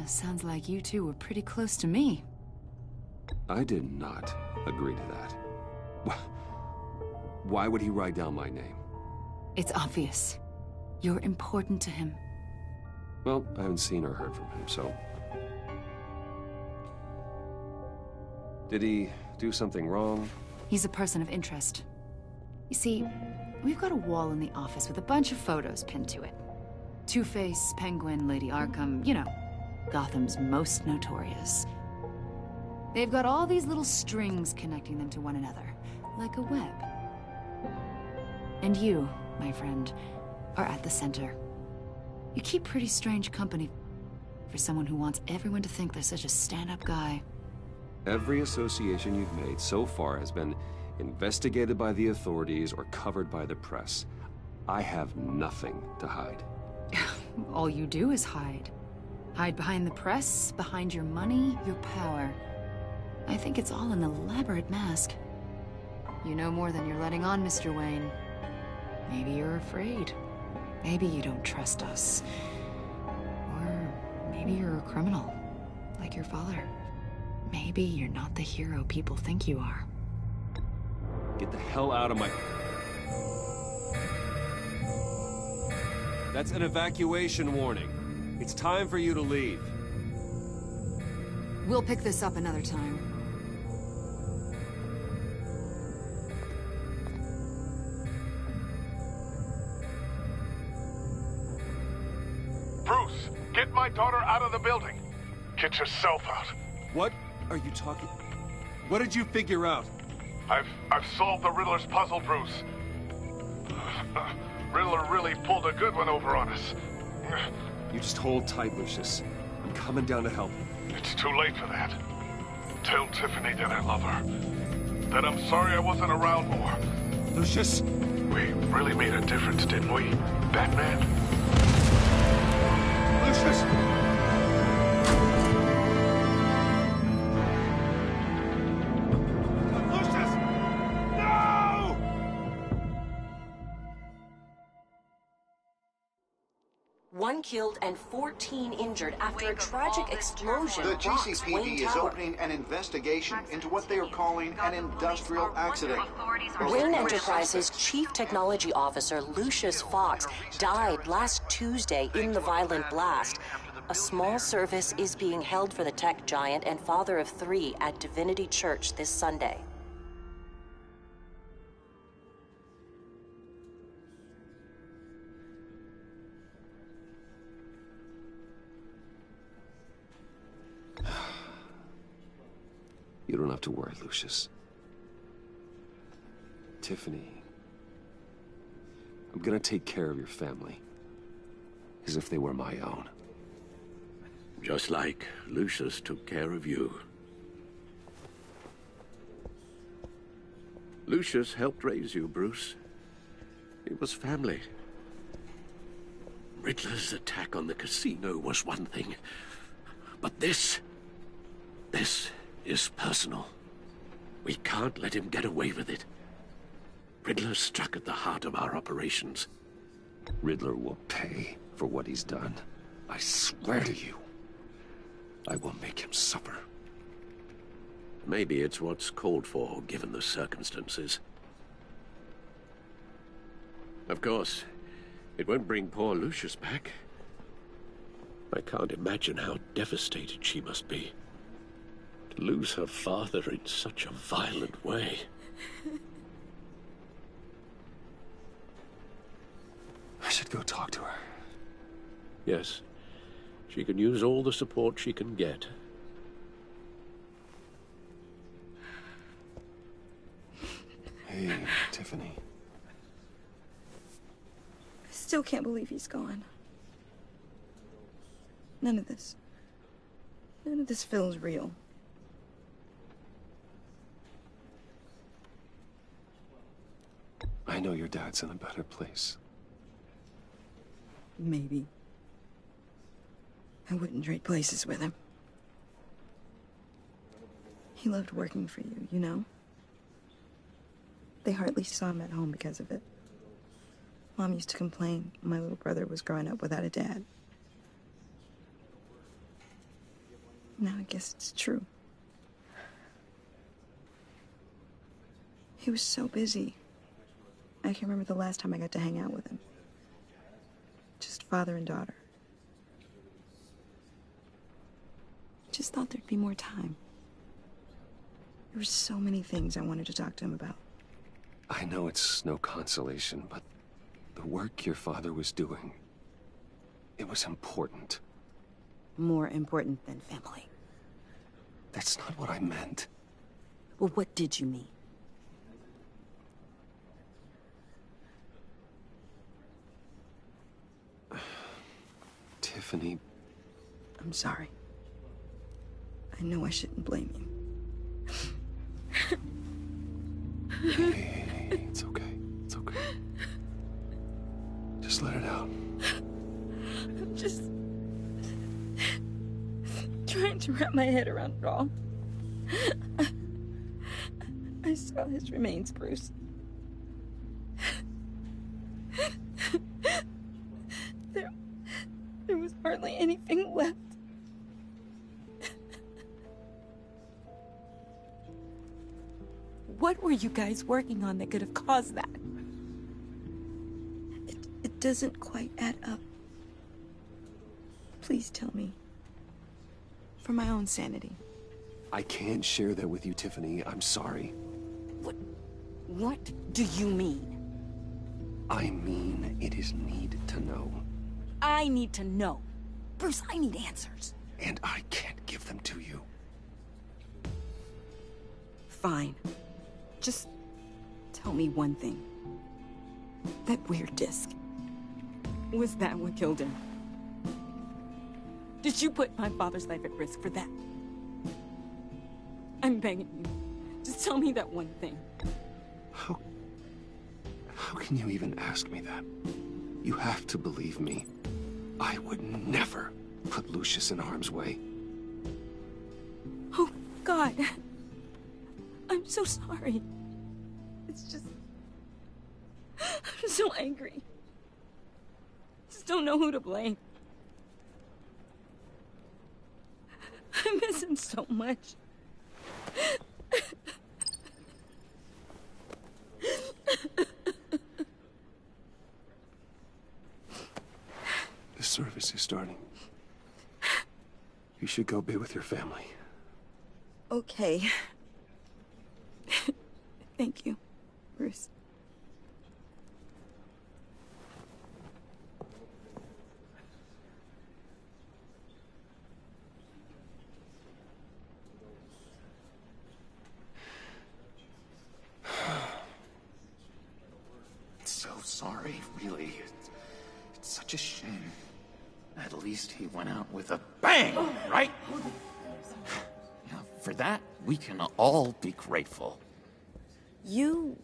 Speaker 12: Sounds like you two were pretty close to me.
Speaker 1: I did not agree to that. Why would he write down my name?
Speaker 12: It's obvious. You're important to him.
Speaker 1: Well, I haven't seen or heard from him, so... Did he do something wrong?
Speaker 12: He's a person of interest. You see, we've got a wall in the office with a bunch of photos pinned to it. Two-Face, Penguin, Lady Arkham, you know, Gotham's most notorious. They've got all these little strings connecting them to one another, like a web. And you, my friend, are at the center. You keep pretty strange company for someone who wants everyone to think they're such a stand-up guy.
Speaker 1: Every association you've made so far has been investigated by the authorities or covered by the press. I have nothing to hide.
Speaker 12: All you do is hide. Hide behind the press, behind your money, your power. I think it's all an elaborate mask. You know more than you're letting on, Mr. Wayne. Maybe you're afraid. Maybe you don't trust us. Or maybe you're a criminal, like your father. Maybe you're not the hero people think you are.
Speaker 1: Get the hell out of my... That's an evacuation warning. It's time for you to leave.
Speaker 12: We'll pick this up another time.
Speaker 18: Bruce, get my daughter out of the building. Get yourself out.
Speaker 1: What are you talking... What did you figure out?
Speaker 18: I've solved the Riddler's puzzle, Bruce. Riddler really pulled a good one over on us.
Speaker 1: You just hold tight, Lucius. I'm coming down to help.
Speaker 18: It's too late for that. Tell Tiffany that I love her. That I'm sorry I wasn't around more.
Speaker 1: Lucius!
Speaker 18: We really made a difference, didn't we, Batman?
Speaker 1: Lucius!
Speaker 5: One killed and 14 injured after a tragic explosion.
Speaker 2: The
Speaker 5: rocks Wayne
Speaker 2: GCPD is
Speaker 5: Tower.
Speaker 2: opening an investigation into what they are calling an industrial accident.
Speaker 5: Wayne Enterprises' chief technology officer, Lucius Fox, died last Tuesday in the violent blast. A small service is being held for the tech giant and father of 3 at Divinity Church this Sunday.
Speaker 1: You don't have to worry, Lucius. Tiffany, I'm gonna take care of your family. As if they were my own.
Speaker 4: Just like Lucius took care of you. Lucius helped raise you, Bruce. It was family. Riddler's attack on the casino was one thing. But this is personal. We can't let him get away with it. Riddler struck at the heart of our operations.
Speaker 1: Riddler will pay for what he's done. I swear to you. I will make him suffer.
Speaker 4: Maybe it's what's called for, given the circumstances. Of course, it won't bring poor Lucius back. I can't imagine how devastated she must be. To lose her father in such a violent way.
Speaker 1: I should go talk to her.
Speaker 4: Yes, she can use all the support she can get.
Speaker 1: Hey, Tiffany.
Speaker 16: I still can't believe he's gone. None of this feels real.
Speaker 1: I know your dad's in a better place.
Speaker 16: Maybe. I wouldn't trade places with him. He loved working for you, you know? They hardly saw him at home because of it. Mom used to complain my little brother was growing up without a dad. Now I guess it's true. He was so busy. I can remember the last time I got to hang out with him. Just father and daughter. Just thought there'd be more time. There were so many things I wanted to talk to him about.
Speaker 1: I know it's no consolation, but the work your father was doing, it was important.
Speaker 16: More important than family.
Speaker 1: That's not what I meant.
Speaker 16: Well, what did you mean?
Speaker 1: Tiffany.
Speaker 16: I'm sorry. I know I shouldn't blame you.
Speaker 1: Hey, it's okay. It's okay. Just let it out.
Speaker 16: I'm just trying to wrap my head around it all. I saw his remains, Bruce. There was hardly anything left. What were you guys working on that could have caused that? It doesn't quite add up. Please tell me. For my own sanity.
Speaker 1: I can't share that with you, Tiffany. I'm sorry.
Speaker 5: What do you mean?
Speaker 1: I mean, it is need to know.
Speaker 5: I need to know. Bruce, I need answers.
Speaker 1: And I can't give them to you.
Speaker 16: Fine. Just tell me one thing. That weird disc. Was that what killed him? Did you put my father's life at risk for that? I'm begging you. Just tell me that one thing.
Speaker 1: How can you even ask me that? You have to believe me. I would never put Lucius in harm's way.
Speaker 16: Oh, God. I'm so sorry. It's just... I'm so angry. Just don't know who to blame. I miss him so much.
Speaker 1: The service is starting. You should go be with your family.
Speaker 16: Okay. Thank you, Bruce.
Speaker 19: So sorry, really. It's such a shame. At least he went out with a bang, right? Now, for that, we can all be grateful.
Speaker 16: You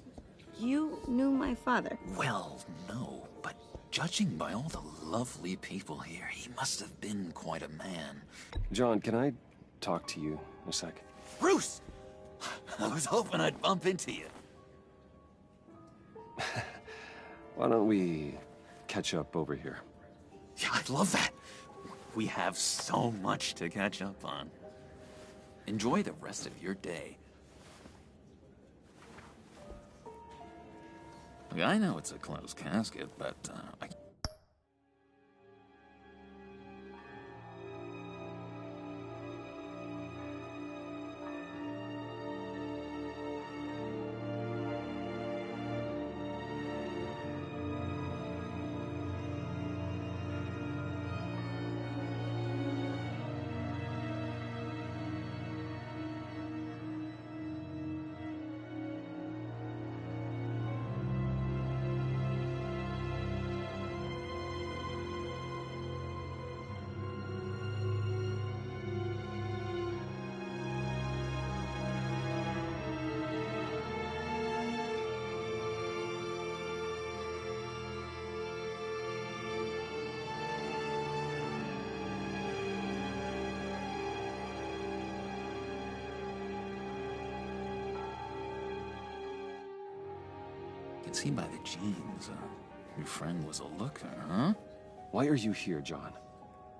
Speaker 16: knew my father?
Speaker 19: Well, no, but judging by all the lovely people here, he must have been quite a man.
Speaker 1: John, can I talk to you a sec?
Speaker 19: Bruce! I was hoping I'd bump into you.
Speaker 1: Why don't we catch up over here?
Speaker 19: Yeah, I'd love that. We have so much to catch up on. Enjoy the rest of your day. Look, I know it's a closed casket, but I... can see by the jeans, your friend was a looker, huh?
Speaker 1: Why are you here, John?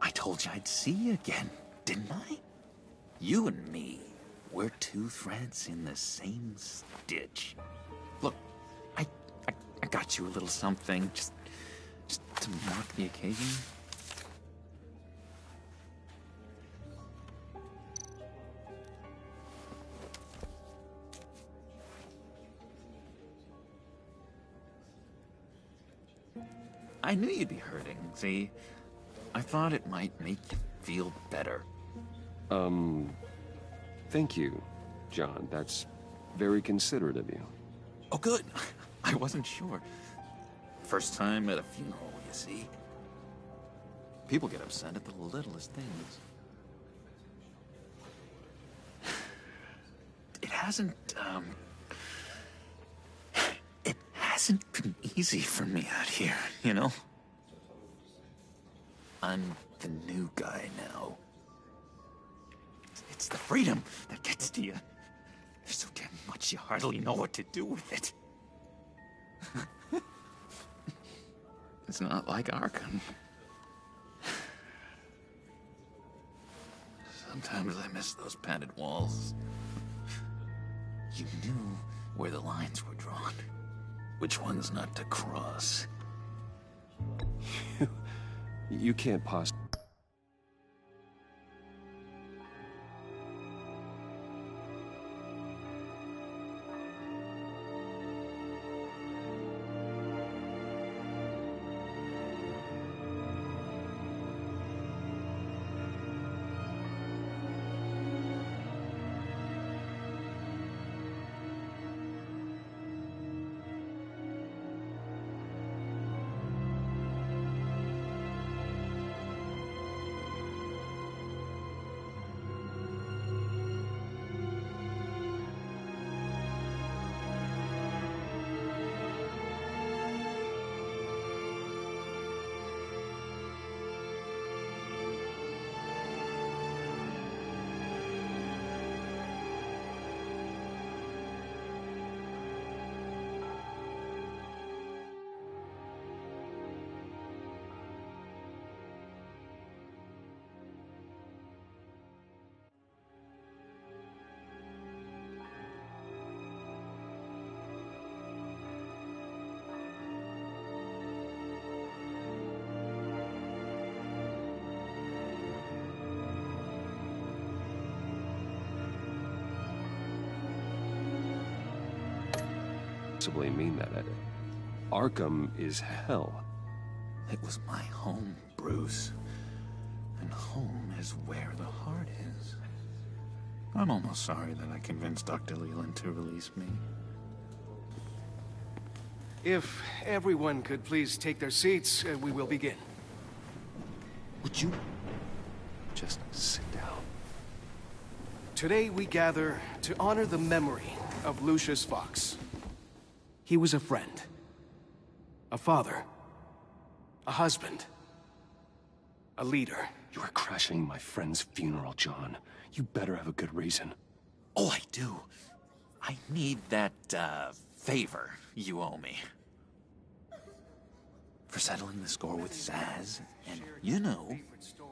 Speaker 19: I told you I'd see you again, didn't I? You and me, we're two threads in the same stitch. Look, I got you a little something, just to mark the occasion. I knew you'd be hurting, see? I thought it might make you feel better.
Speaker 1: Thank you, John. That's very considerate of you.
Speaker 19: Oh, good. I wasn't sure. First time at a funeral, you see. People get upset at the littlest things. It hasn't been easy for me out here, you know? I'm the new guy now. It's the freedom that gets to you. There's so damn much you hardly know what to do with it. It's not like Arkham. Sometimes I miss those padded walls. You knew where the lines were drawn. Which ones not to cross.
Speaker 1: You can't possibly... mean that. Arkham is hell.
Speaker 19: It was my home, Bruce. And home is where the heart is. I'm almost sorry that I convinced Dr. Leland to release me.
Speaker 20: If everyone could please take their seats, we will begin.
Speaker 1: Would you just sit down?
Speaker 20: Today we gather to honor the memory of Lucius Fox. He was a friend, a father, a husband, a leader.
Speaker 1: You are crashing my friend's funeral, John. You better have a good reason.
Speaker 19: Oh, I do. I need that, favor you owe me. For settling the score with Zaz, and, you know,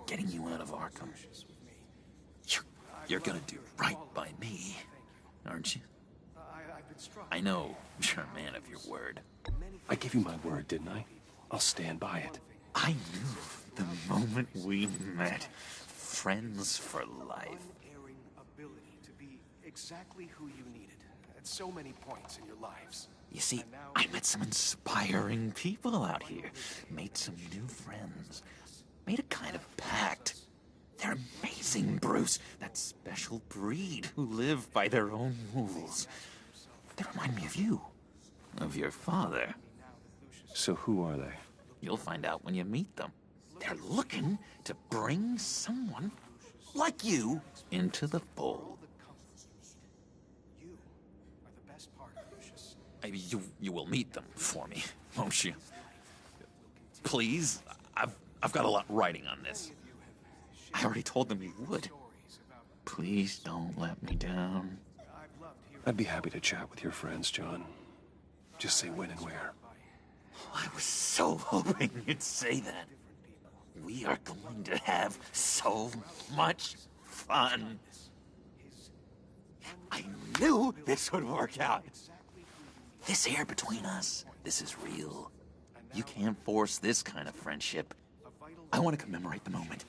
Speaker 19: getting you out of Arkham. You're gonna do right by me, aren't you? I know you're a man of your word.
Speaker 1: I gave you my word, didn't I? I'll stand by it.
Speaker 19: I knew the moment we met. Friends for life.
Speaker 20: Unerring ability to be exactly who you needed at so many points in your lives.
Speaker 19: You see, I met some inspiring people out here. Made some new friends. Made a kind of pact. They're amazing, Bruce. That special breed who live by their own rules. They remind me of you. Of your father.
Speaker 1: So who are they?
Speaker 19: You'll find out when you meet them. They're looking to bring someone like you into the fold.
Speaker 20: You are the best part of Lucius.
Speaker 19: Maybe you will meet them for me, won't you? Please, I've got a lot writing on this. I already told them you would. Please don't let me down.
Speaker 1: I'd be happy to chat with your friends, John. Just say when and where.
Speaker 19: I was so hoping you'd say that. We are going to have so much fun. I knew this would work out. This air between us, this is real. You can't force this kind of friendship. I want to commemorate the moment.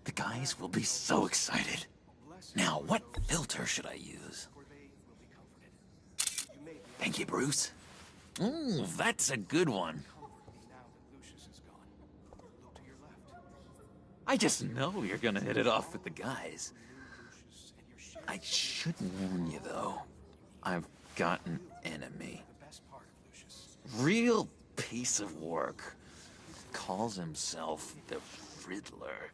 Speaker 19: The guys will be so excited. Now, what filter should I use? Thank you, Bruce. Ooh, that's a good one. I just know you're gonna hit it off with the guys. I should warn you, though. I've got an enemy. Real piece of work. calls himself the Riddler.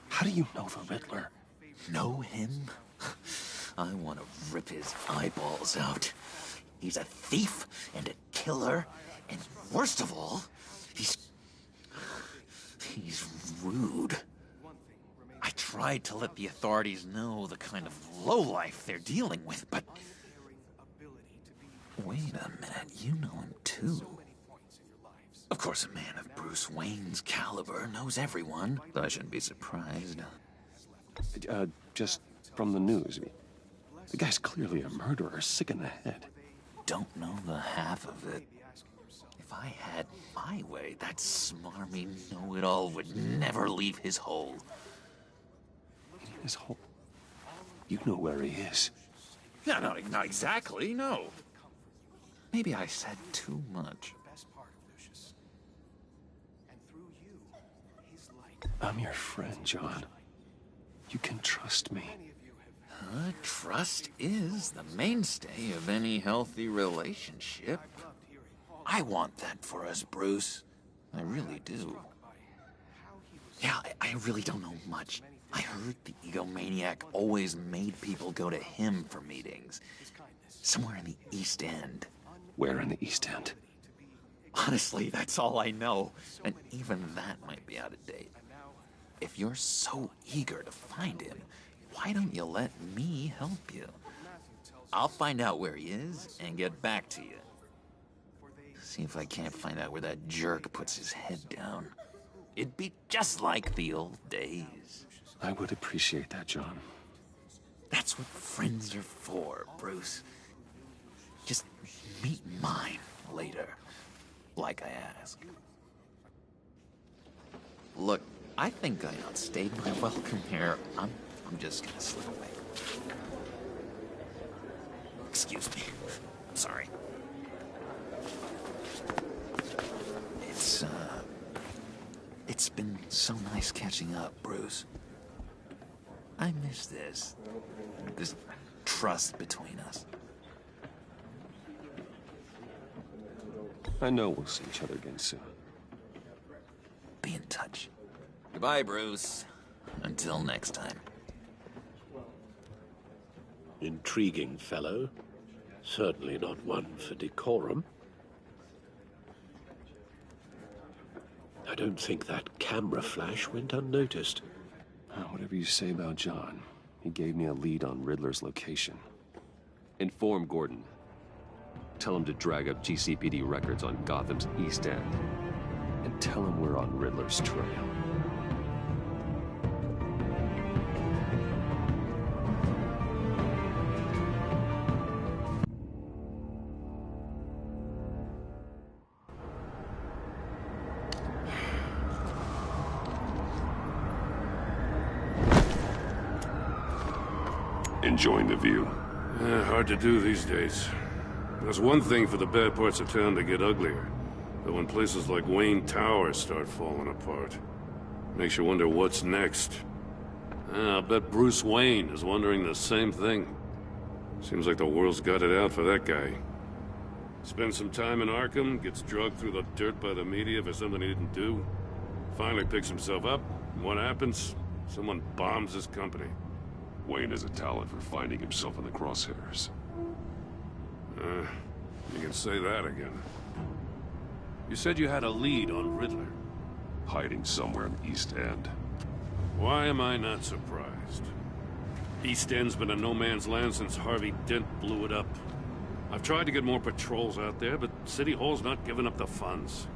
Speaker 17: How do you know the Riddler?
Speaker 19: Know him? I want to rip his eyeballs out. He's a thief and a killer, and worst of all, he's rude. I tried to let the authorities know the kind of lowlife they're dealing with, but... Wait a minute, you know him too. Of course, a man of Bruce Wayne's caliber knows everyone, so I shouldn't be surprised.
Speaker 1: Just from the news. The guy's clearly a murderer, sick in the head.
Speaker 19: Don't know the half of it. If I had my way, that smarmy know-it-all would never leave his hole.
Speaker 1: His hole? You know where he is.
Speaker 19: No, not exactly, no. Maybe I said too much.
Speaker 1: I'm your friend, John. You can trust me.
Speaker 19: Trust is the mainstay of any healthy relationship. I want that for us, Bruce. I really do. Yeah, I really don't know much. I heard the egomaniac always made people go to him for meetings. Somewhere in the East End.
Speaker 1: Where in the East End?
Speaker 19: Honestly, that's all I know. And even that might be out of date. If you're so eager to find him, why don't you let me help you? I'll find out where he is and get back to you. See if I can't find out where that jerk puts his head down. It'd be just like the old days.
Speaker 1: I would appreciate that, John.
Speaker 19: That's what friends are for, Bruce. Just meet mine later, like I asked. Look, I think I outstayed my welcome here. I'm just gonna slip away. Excuse me. I'm sorry. It's been so nice catching up, Bruce. I miss this trust between us.
Speaker 1: I know we'll see each other again soon.
Speaker 19: Be in touch. Goodbye, Bruce. Until next time.
Speaker 4: Intriguing fellow. Certainly not one for decorum. I don't think that camera flash went unnoticed.
Speaker 1: Whatever you say about John, he gave me a lead on Riddler's location. Inform Gordon. Tell him to drag up GCPD records on Gotham's East End. And tell him we're on Riddler's trail.
Speaker 7: Enjoying the view?
Speaker 8: Hard to do these days. There's one thing for the bad parts of town to get uglier. But when places like Wayne Tower start falling apart, makes you wonder what's next. I'll bet Bruce Wayne is wondering the same thing. Seems like the world's got it out for that guy. Spends some time in Arkham, gets drugged through the dirt by the media for something he didn't do. Finally picks himself up, and what happens? Someone bombs his company.
Speaker 7: Wayne has a talent for finding himself in the crosshairs.
Speaker 8: You can say that again. You said you had a lead on Riddler.
Speaker 7: Hiding somewhere in the East End.
Speaker 8: Why am I not surprised? East End's been a no-man's land since Harvey Dent blew it up. I've tried to get more patrols out there, but City Hall's not giving up the funds.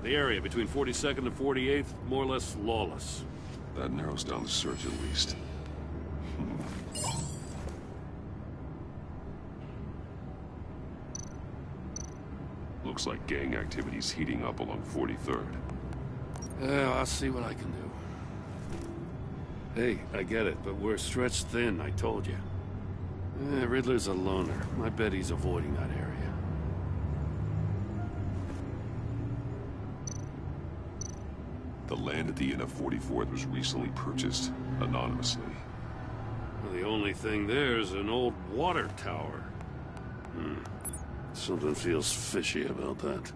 Speaker 8: The area between 42nd and 48th, more or less lawless.
Speaker 7: That narrows down the search at least. Looks like gang activity's heating up along 43rd.
Speaker 8: Yeah, I'll see what I can do. Hey, I get it, but we're stretched thin, I told you. Riddler's a loner. I bet he's avoiding that area.
Speaker 7: The land at the end of 44th was recently purchased anonymously.
Speaker 8: Well, the only thing there is an old water tower. Something feels fishy about that.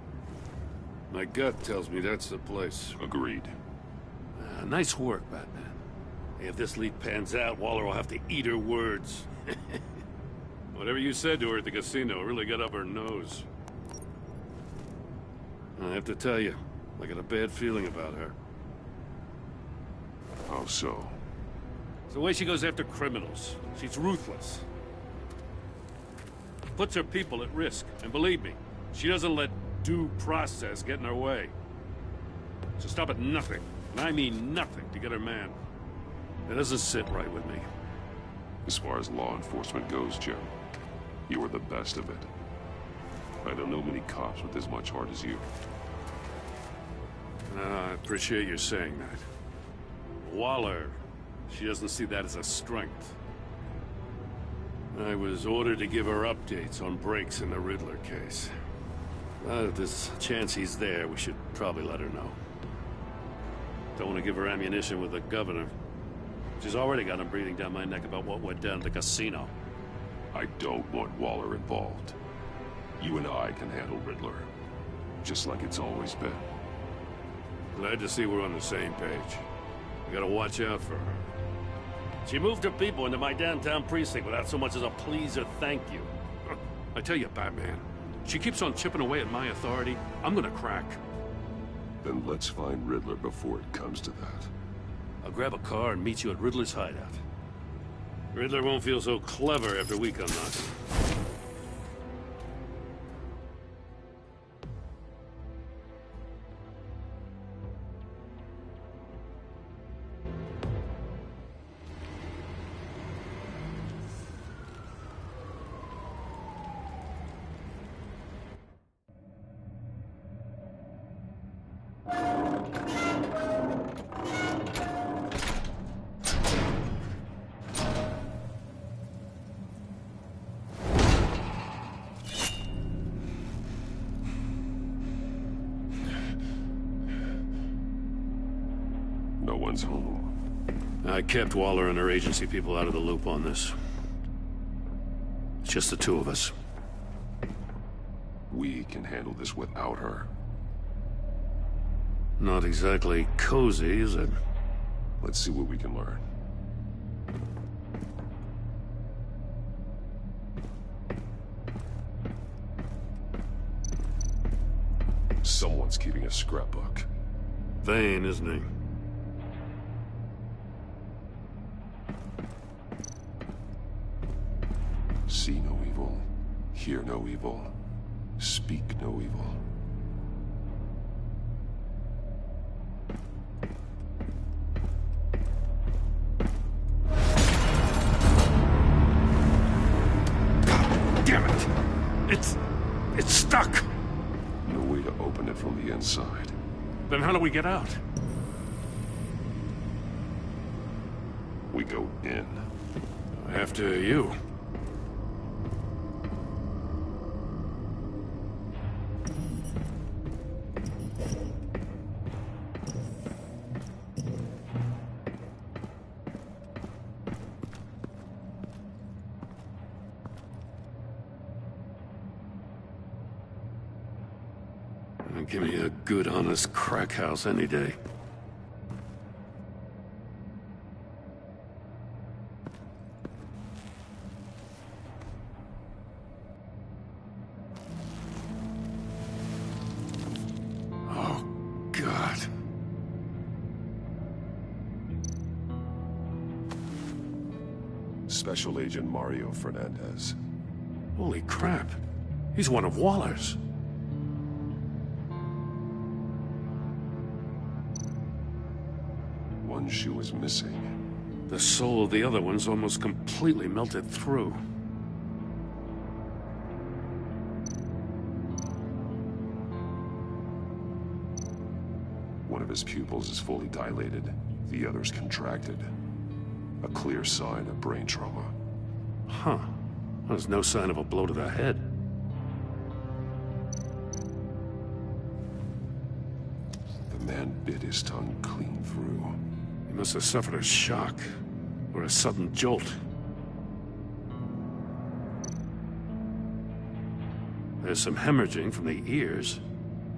Speaker 8: My gut tells me that's the place.
Speaker 7: Agreed.
Speaker 8: Nice work, Batman. If this lead pans out, Waller will have to eat her words. Whatever you said to her at the casino really got up her nose. I have to tell you, I got a bad feeling about her.
Speaker 7: How so?
Speaker 8: It's the way she goes after criminals. She's ruthless. Puts her people at risk. And believe me, she doesn't let due process get in her way. She'll stop at nothing, and I mean nothing, to get her man. It doesn't sit right with me.
Speaker 7: As far as law enforcement goes, Joe, you are the best of it. I don't know many cops with as much heart as you.
Speaker 8: I appreciate you saying that. Waller, she doesn't see that as a strength. I was ordered to give her updates on breaks in the Riddler case. If there's a chance he's there, we should probably let her know. Don't want to give her ammunition with the governor. She's already got him breathing down my neck about what went down at the casino.
Speaker 7: I don't want Waller involved. You and I can handle Riddler, just like it's always been.
Speaker 8: Glad to see we're on the same page. We gotta watch out for her. She moved her people into my downtown precinct without so much as a please or thank you. I tell you, Batman, she keeps on chipping away at my authority, I'm gonna crack.
Speaker 7: Then let's find Riddler before it comes to that.
Speaker 8: I'll grab a car and meet you at Riddler's hideout. Riddler won't feel so clever after we come knocking.
Speaker 7: No one's home.
Speaker 8: I kept Waller and her agency people out of the loop on this. It's just the two of us.
Speaker 7: We can handle this without her.
Speaker 8: Not exactly cozy, is it?
Speaker 7: Let's see what we can learn. Someone's keeping a scrapbook.
Speaker 8: Vane, isn't he?
Speaker 7: See no evil, hear no evil, speak no evil.
Speaker 8: Damn it! It's stuck!
Speaker 7: No way to open it from the inside.
Speaker 8: Then how do we get out?
Speaker 7: We go in.
Speaker 8: After you. Give me a good, honest crack house any day. Oh, God.
Speaker 7: Special Agent Mario Fernandez.
Speaker 8: Holy crap. He's one of Waller's.
Speaker 7: One shoe is missing.
Speaker 8: The soul of the other one's almost completely melted through.
Speaker 7: One of his pupils is fully dilated, the other's contracted. A clear sign of brain trauma.
Speaker 8: Huh. There's no sign of a blow to the head.
Speaker 7: The man bit his tongue clean through.
Speaker 8: He must have suffered a shock, or a sudden jolt. There's some hemorrhaging from the ears.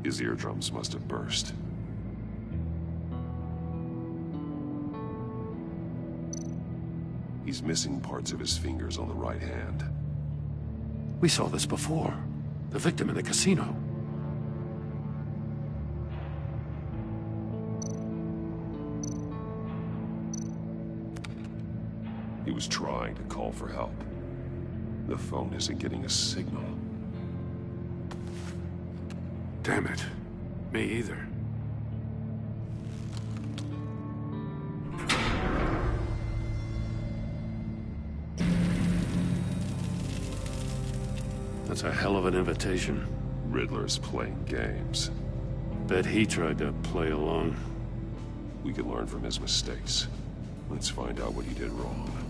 Speaker 7: His eardrums must have burst. He's missing parts of his fingers on the right hand.
Speaker 8: We saw this before. The victim in the casino.
Speaker 7: He was trying to call for help. The phone isn't getting a signal.
Speaker 8: Damn it. Me either. That's a hell of an invitation.
Speaker 7: Riddler's playing games.
Speaker 8: Bet he tried to play along.
Speaker 7: We can learn from his mistakes. Let's find out what he did wrong.